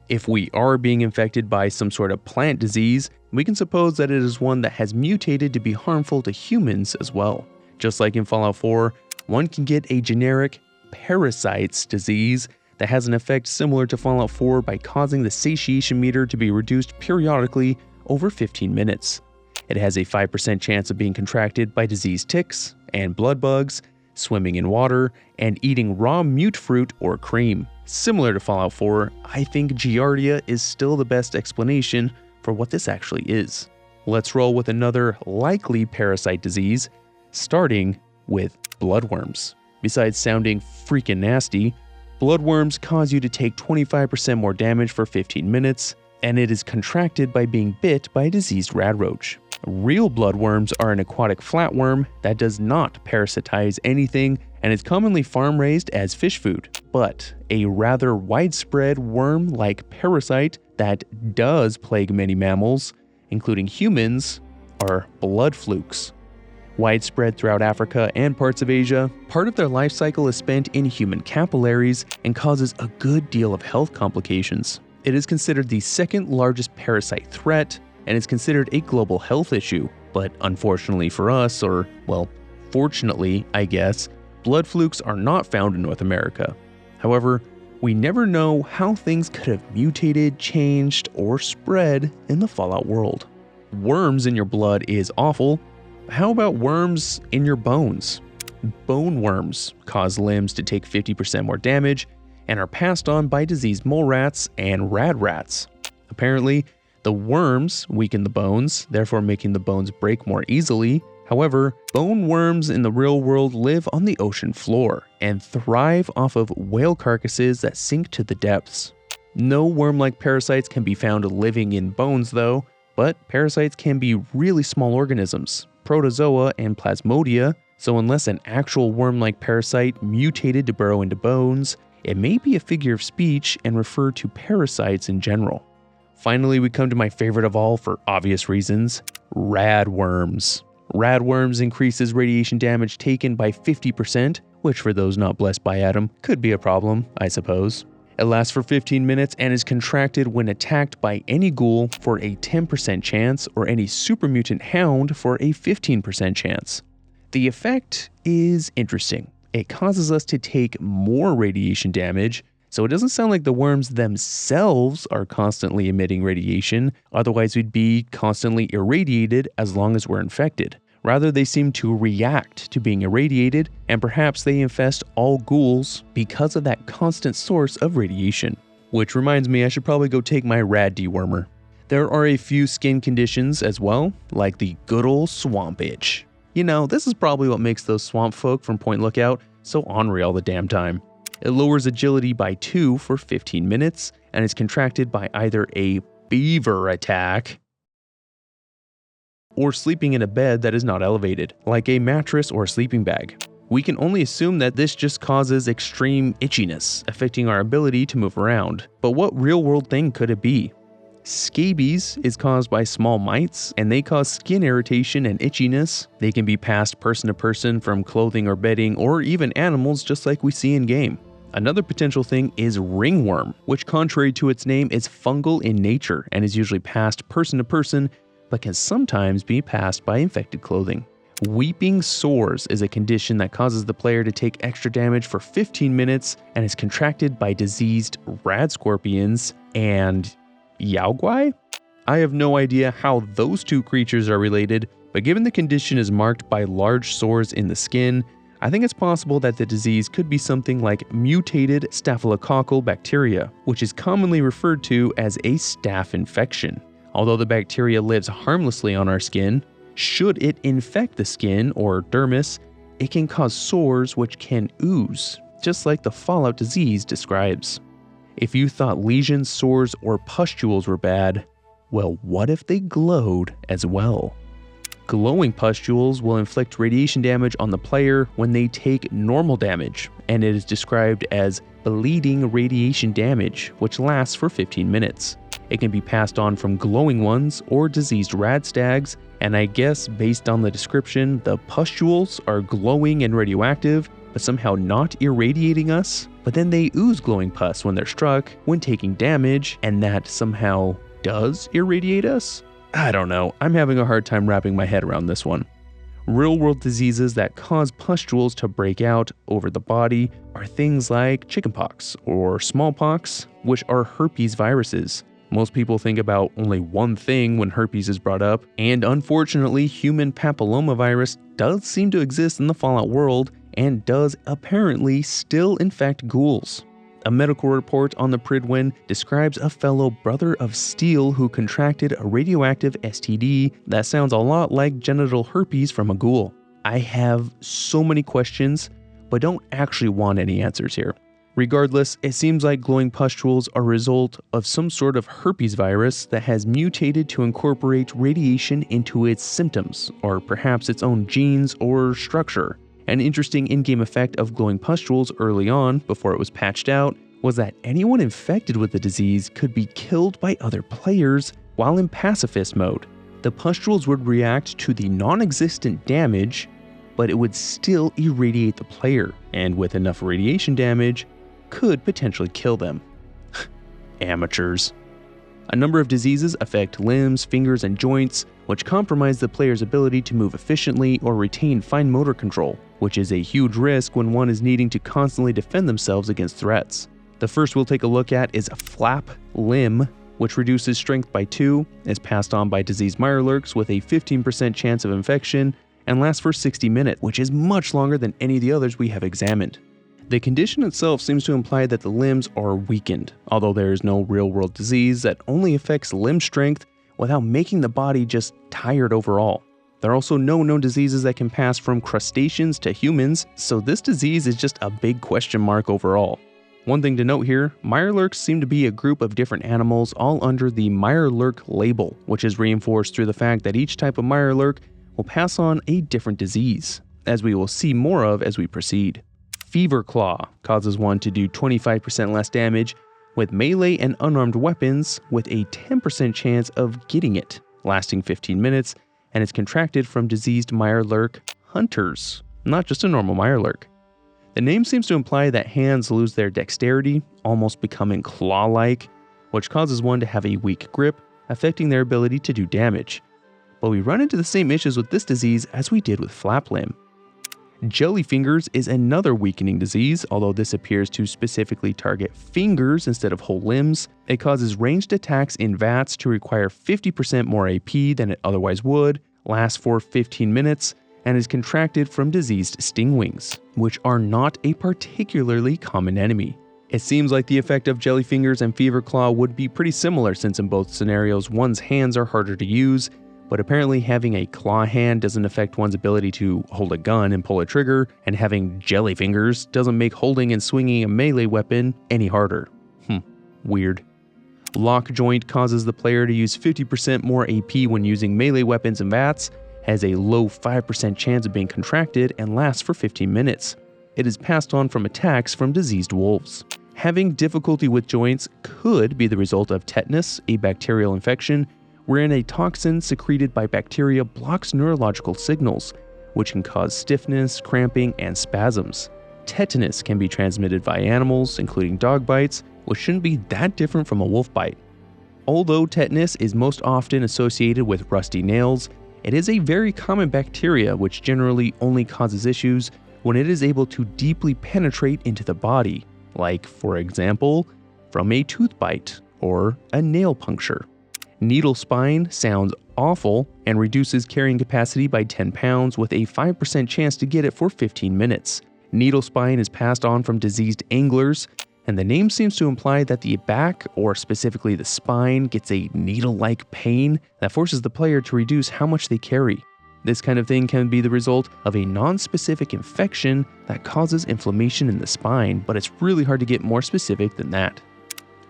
If we are being infected by some sort of plant disease, we can suppose that it is one that has mutated to be harmful to humans as well. Just like in Fallout 4, one can get a generic parasites disease that has an effect similar to Fallout 4 by causing the satiation meter to be reduced periodically over 15 minutes. It has a 5% chance of being contracted by diseased ticks and blood bugs, swimming in water, and eating raw mute fruit or cream. Similar to Fallout 4, I think Giardia is still the best explanation for what this actually is. Let's roll with another likely parasite disease, starting with bloodworms. Besides sounding freaking nasty, Bloodworms cause you to take 25% more damage for 15 minutes, and it is contracted by being bit by a diseased radroach. Real bloodworms are an aquatic flatworm that does not parasitize anything and is commonly farm-raised as fish food, but a rather widespread worm-like parasite that does plague many mammals, including humans, are blood flukes. Widespread throughout Africa and parts of Asia, part of their life cycle is spent in human capillaries and causes a good deal of health complications. It is considered the second largest parasite threat and is considered a global health issue, but unfortunately for us, or well, fortunately, I guess, blood flukes are not found in North America. However, we never know how things could have mutated, changed, or spread in the Fallout world. Worms in your blood is awful. How about worms in your bones? Bone worms cause limbs to take 50% more damage and are passed on by diseased mole rats and rad rats. Apparently, the worms weaken the bones, therefore making the bones break more easily. However, bone worms in the real world live on the ocean floor and thrive off of whale carcasses that sink to the depths. No worm-like parasites can be found living in bones though, but parasites can be really small organisms, protozoa and plasmodia, so unless an actual worm-like parasite mutated to burrow into bones, it may be a figure of speech and refer to parasites in general. Finally, we come to my favorite of all for obvious reasons, radworms. Radworms increases radiation damage taken by 50%, which for those not blessed by Adam could be a problem, I suppose. It lasts for 15 minutes and is contracted when attacked by any ghoul for a 10% chance or any super mutant hound for a 15% chance. The effect is interesting. It causes us to take more radiation damage, so it doesn't sound like the worms themselves are constantly emitting radiation, otherwise we'd be constantly irradiated as long as we're infected. Rather, they seem to react to being irradiated, and perhaps they infest all ghouls because of that constant source of radiation. Which reminds me, I should probably go take my rad dewormer. There are a few skin conditions as well, like the good ol' swamp itch. You know, this is probably what makes those swamp folk from Point Lookout so ornery all the damn time. It lowers agility by 2 for 15 minutes, and is contracted by either a beaver attack or sleeping in a bed that is not elevated, like a mattress or sleeping bag. We can only assume that this just causes extreme itchiness, affecting our ability to move around. But what real-world thing could it be? Scabies is caused by small mites, and they cause skin irritation and itchiness. They can be passed person to person from clothing or bedding, or even animals just like we see in game. Another potential thing is ringworm, which contrary to its name is fungal in nature and is usually passed person to person, but can sometimes be passed by infected clothing. Weeping sores is a condition that causes the player to take extra damage for 15 minutes and is contracted by diseased rad scorpions and yaoguai? I have no idea how those two creatures are related, but given the condition is marked by large sores in the skin, I think it's possible that the disease could be something like mutated staphylococcal bacteria, which is commonly referred to as a staph infection. Although the bacteria lives harmlessly on our skin, should it infect the skin or dermis, it can cause sores which can ooze, just like the Fallout disease describes. If you thought lesions, sores, or pustules were bad, well, what if they glowed as well? Glowing pustules will inflict radiation damage on the player when they take normal damage, and it is described as bleeding radiation damage, which lasts for 15 minutes. It can be passed on from glowing ones or diseased rad stags, and I guess based on the description, the pustules are glowing and radioactive, but somehow not irradiating us, but then they ooze glowing pus when they're struck, when taking damage, and that somehow does irradiate us? I don't know, I'm having a hard time wrapping my head around this one. Real-world diseases that cause pustules to break out over the body are things like chickenpox or smallpox, which are herpes viruses. Most people think about only one thing when herpes is brought up, and unfortunately, human papillomavirus does seem to exist in the Fallout world and does apparently still infect ghouls. A medical report on the Pridwin describes a fellow brother of steel who contracted a radioactive STD that sounds a lot like genital herpes from a ghoul. I have so many questions, but don't actually want any answers here. Regardless, it seems like glowing pustules are a result of some sort of herpes virus that has mutated to incorporate radiation into its symptoms, or perhaps its own genes or structure. An interesting in-game effect of glowing pustules early on, before it was patched out, was that anyone infected with the disease could be killed by other players while in pacifist mode. The pustules would react to the non-existent damage, but it would still irradiate the player, and with enough radiation damage, could potentially kill them. Amateurs. A number of diseases affect limbs, fingers, and joints, which compromise the player's ability to move efficiently or retain fine motor control, which is a huge risk when one is needing to constantly defend themselves against threats. The first we'll take a look at is flap limb, which reduces strength by 2, is passed on by diseased mirelurks with a 15% chance of infection, and lasts for 60 minutes, which is much longer than any of the others we have examined. The condition itself seems to imply that the limbs are weakened, although there is no real-world disease that only affects limb strength without making the body just tired overall. There are also no known diseases that can pass from crustaceans to humans, so this disease is just a big question mark overall. One thing to note here, mirelurks seem to be a group of different animals all under the mirelurk label, which is reinforced through the fact that each type of mirelurk will pass on a different disease, as we will see more of as we proceed. Fever Claw causes one to do 25% less damage with melee and unarmed weapons with a 10% chance of getting it, lasting 15 minutes, and is contracted from diseased mirelurk hunters, not just a normal mirelurk. The name seems to imply that hands lose their dexterity, almost becoming claw-like, which causes one to have a weak grip, affecting their ability to do damage. But we run into the same issues with this disease as we did with flap limb. Jelly fingers is another weakening disease, although this appears to specifically target fingers instead of whole limbs. It causes ranged attacks in VATS to require 50% more AP than it otherwise would, lasts for 15 minutes, and is contracted from diseased stingwings, which are not a particularly common enemy. It seems like the effect of jelly fingers and fever claw would be pretty similar, since in both scenarios one's hands are harder to use, but apparently having a claw hand doesn't affect one's ability to hold a gun and pull a trigger, and having jelly fingers doesn't make holding and swinging a melee weapon any harder. Weird. Lock joint causes the player to use 50% more AP when using melee weapons and VATS, has a low 5% chance of being contracted, and lasts for 15 minutes. It is passed on from attacks from diseased wolves. Having difficulty with joints could be the result of tetanus, a bacterial infection, wherein a toxin secreted by bacteria blocks neurological signals, which can cause stiffness, cramping, and spasms. Tetanus can be transmitted via animals, including dog bites, which shouldn't be that different from a wolf bite. Although tetanus is most often associated with rusty nails, it is a very common bacteria which generally only causes issues when it is able to deeply penetrate into the body, like, for example, from a tooth bite or a nail puncture. Needle spine sounds awful and reduces carrying capacity by 10 pounds with a 5% chance to get it for 15 minutes. Needle spine is passed on from diseased anglers, and the name seems to imply that the back, or specifically the spine, gets a needle-like pain that forces the player to reduce how much they carry. This kind of thing can be the result of a non-specific infection that causes inflammation in the spine, but it's really hard to get more specific than that.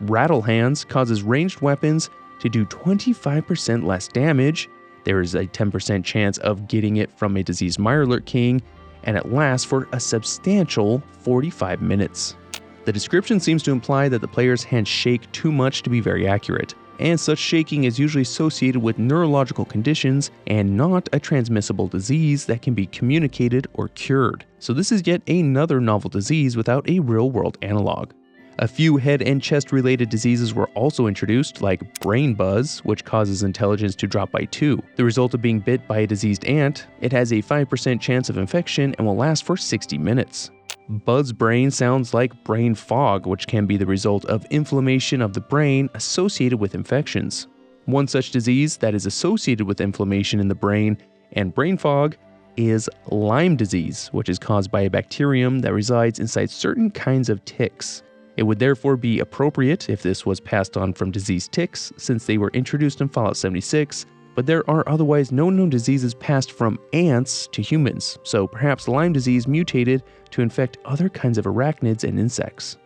Rattle hands causes ranged weapons to do 25% less damage. There is a 10% chance of getting it from a diseased mirelurk king, and it lasts for a substantial 45 minutes. The description seems to imply that the player's hands shake too much to be very accurate, and such shaking is usually associated with neurological conditions and not a transmissible disease that can be communicated or cured. So this is yet another novel disease without a real-world analog. A few head and chest related diseases were also introduced, like brain buzz, which causes intelligence to drop by 2. The result of being bit by a diseased ant, it has a 5% chance of infection and will last for 60 minutes. Buzz brain sounds like brain fog, which can be the result of inflammation of the brain associated with infections. One such disease that is associated with inflammation in the brain and brain fog is Lyme disease, which is caused by a bacterium that resides inside certain kinds of ticks. It would therefore be appropriate if this was passed on from diseased ticks, since they were introduced in Fallout 76, but there are otherwise no known diseases passed from ants to humans, so perhaps Lyme disease mutated to infect other kinds of arachnids and insects.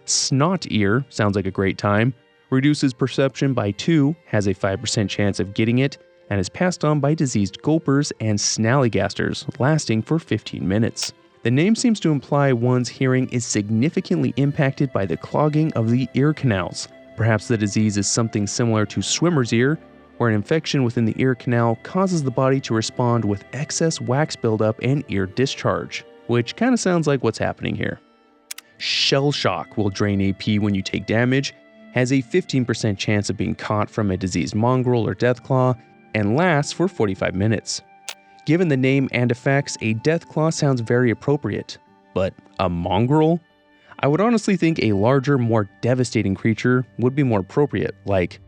Snot Ear sounds like a great time. Reduces perception by 2, has a 5% chance of getting it, and is passed on by diseased gulpers and snallygasters, lasting for 15 minutes. The name seems to imply one's hearing is significantly impacted by the clogging of the ear canals. Perhaps the disease is something similar to swimmer's ear, where an infection within the ear canal causes the body to respond with excess wax buildup and ear discharge, which kind of sounds like what's happening here. Shell shock will drain AP when you take damage, has a 15% chance of being caught from a diseased mongrel or deathclaw, and lasts for 45 minutes. Given the name and effects, a deathclaw sounds very appropriate, but a mongrel? I would honestly think a larger, more devastating creature would be more appropriate, like,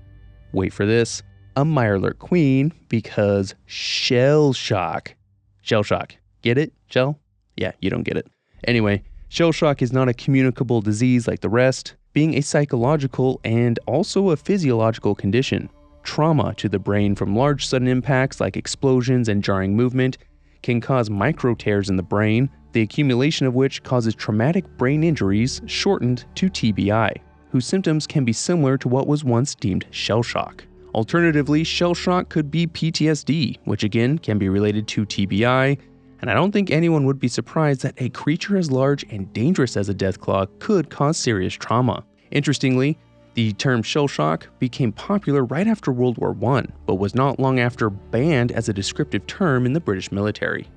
wait for this, a Mirelurk queen, because shell shock. Shell shock. Get it? Shell? Yeah, you don't get it. Anyway, shell shock is not a communicable disease like the rest, being a psychological and also a physiological condition. Trauma to the brain from large sudden impacts like explosions and jarring movement can cause micro tears in the brain, the accumulation of which causes traumatic brain injuries shortened to TBI, whose symptoms can be similar to what was once deemed shell shock. Alternatively, shell shock could be PTSD, which again can be related to TBI, and I don't think anyone would be surprised that a creature as large and dangerous as a deathclaw could cause serious trauma. Interestingly, the term shell shock became popular right after World War I, but was not long after banned as a descriptive term in the British military.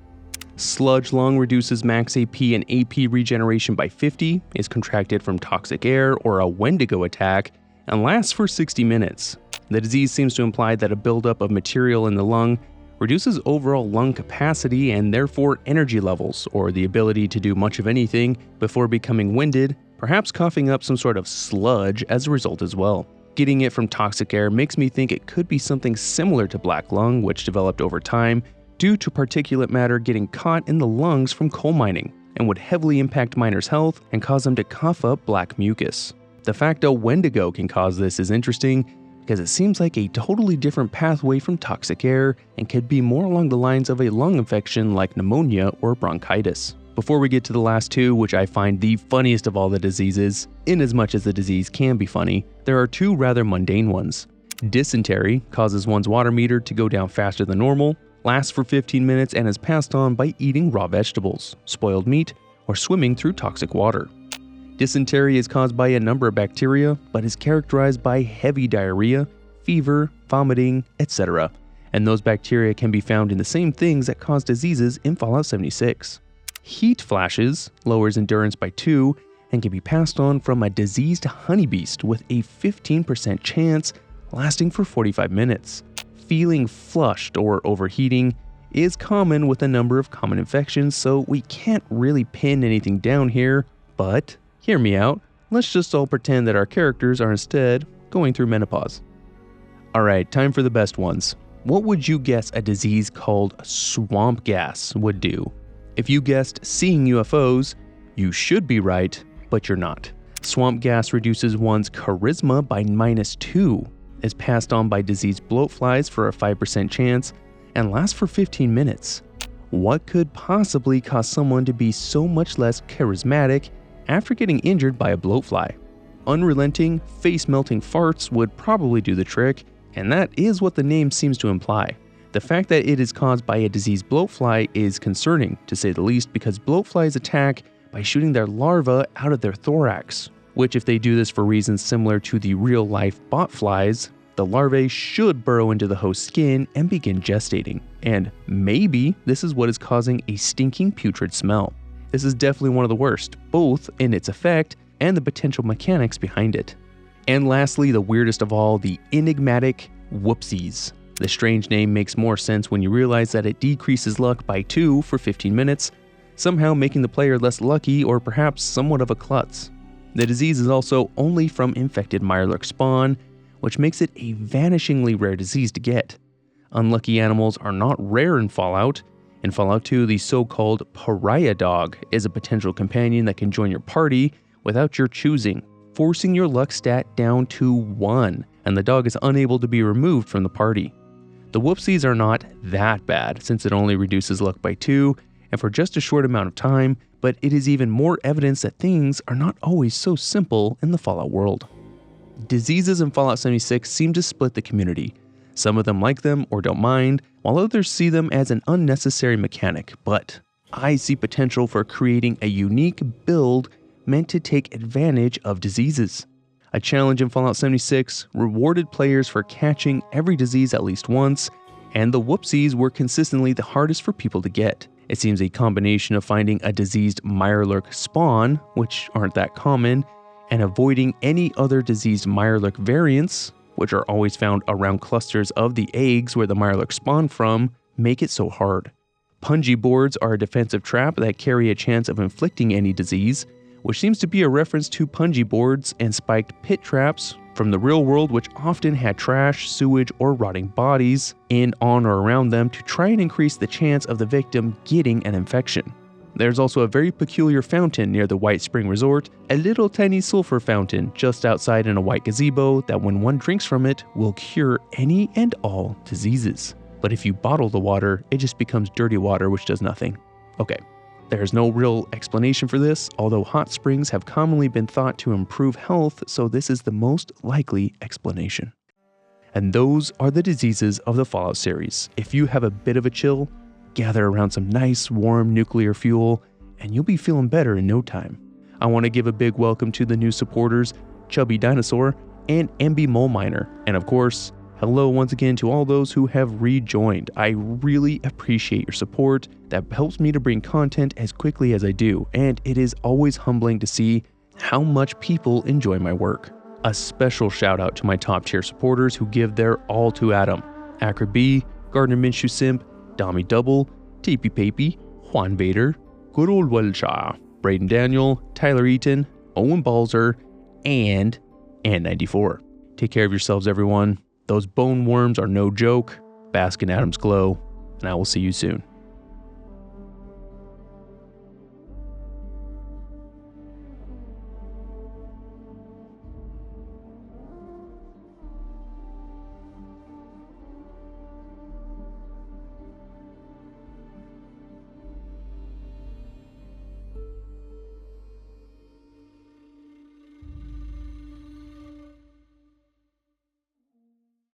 Sludge lung reduces max AP and AP regeneration by 50, is contracted from toxic air or a Wendigo attack, and lasts for 60 minutes. The disease seems to imply that a buildup of material in the lung reduces overall lung capacity and therefore energy levels, or the ability to do much of anything before becoming winded, perhaps coughing up some sort of sludge as a result as well. Getting it from toxic air makes me think it could be something similar to black lung, which developed over time due to particulate matter getting caught in the lungs from coal mining, and would heavily impact miners' health and cause them to cough up black mucus. The fact a Wendigo can cause this is interesting, because it seems like a totally different pathway from toxic air and could be more along the lines of a lung infection like pneumonia or bronchitis. Before we get to the last two, which I find the funniest of all the diseases, inasmuch as the disease can be funny, there are two rather mundane ones. Dysentery causes one's water meter to go down faster than normal, lasts for 15 minutes, and is passed on by eating raw vegetables, spoiled meat, or swimming through toxic water. Dysentery is caused by a number of bacteria, but is characterized by heavy diarrhea, fever, vomiting, etc. And those bacteria can be found in the same things that cause diseases in Fallout 76. Heat flashes lowers endurance by 2 and can be passed on from a diseased honeybeast with a 15% chance, lasting for 45 minutes. Feeling flushed or overheating is common with a number of common infections, so we can't really pin anything down here, but hear me out, let's just all pretend that our characters are instead going through menopause. Alright, time for the best ones. What would you guess a disease called swamp gas would do? If you guessed seeing UFOs, you should be right, but you're not. Swamp gas reduces one's charisma by -2, is passed on by diseased bloatflies for a 5% chance, and lasts for 15 minutes. What could possibly cause someone to be so much less charismatic after getting injured by a bloatfly? Unrelenting, face-melting farts would probably do the trick, and that is what the name seems to imply. The fact that it is caused by a diseased bloatfly is concerning, to say the least, because bloatflies attack by shooting their larvae out of their thorax, which if they do this for reasons similar to the real-life botflies, the larvae should burrow into the host's skin and begin gestating. And maybe this is what is causing a stinking putrid smell. This is definitely one of the worst, both in its effect and the potential mechanics behind it. And lastly, the weirdest of all, the enigmatic whoopsies. The strange name makes more sense when you realize that it decreases luck by 2 for 15 minutes, somehow making the player less lucky or perhaps somewhat of a klutz. The disease is also only from infected Mirelurk spawn, which makes it a vanishingly rare disease to get. Unlucky animals are not rare in Fallout. In Fallout 2, the so-called pariah dog is a potential companion that can join your party without your choosing, forcing your luck stat down to 1, and the dog is unable to be removed from the party. The whoopsies are not that bad, since it only reduces luck by 2, and for just a short amount of time, but it is even more evidence that things are not always so simple in the Fallout world. Diseases in Fallout 76 seem to split the community. Some of them like them or don't mind, while others see them as an unnecessary mechanic, but I see potential for creating a unique build meant to take advantage of diseases. A challenge in Fallout 76 rewarded players for catching every disease at least once, and the whoopsies were consistently the hardest for people to get. It seems a combination of finding a diseased Mirelurk spawn, which aren't that common, and avoiding any other diseased Mirelurk variants, which are always found around clusters of the eggs where the Mirelurk spawn from, make it so hard. Punji boards are a defensive trap that carry a chance of inflicting any disease, which seems to be a reference to punji boards and spiked pit traps from the real world, which often had trash, sewage, or rotting bodies in, on, or around them to try and increase the chance of the victim getting an infection. There's also a very peculiar fountain near the White Spring Resort, a little tiny sulfur fountain just outside in a white gazebo that when one drinks from it will cure any and all diseases. But if you bottle the water, it just becomes dirty water which does nothing. Okay, there's no real explanation for this, although hot springs have commonly been thought to improve health, so this is the most likely explanation. And those are the diseases of the Fallout series. If you have a bit of a chill, gather around some nice warm nuclear fuel, and you'll be feeling better in no time. I want to give a big welcome to the new supporters, Chubby Dinosaur and MB Mole Miner, and of course, hello once again to all those who have rejoined. I really appreciate your support. That helps me to bring content as quickly as I do, and it is always humbling to see how much people enjoy my work. A special shout out to my top tier supporters who give their all to Adam: Acra B, Gardner Minshew Simp, Dami Double, TP Papey, Juan Vader, Good Old Welshire, Braden Daniel, Tyler Eaton, Owen Balzer, and N94. Take care of yourselves, everyone. Those bone worms are no joke. Bask in Adam's glow, and I will see you soon.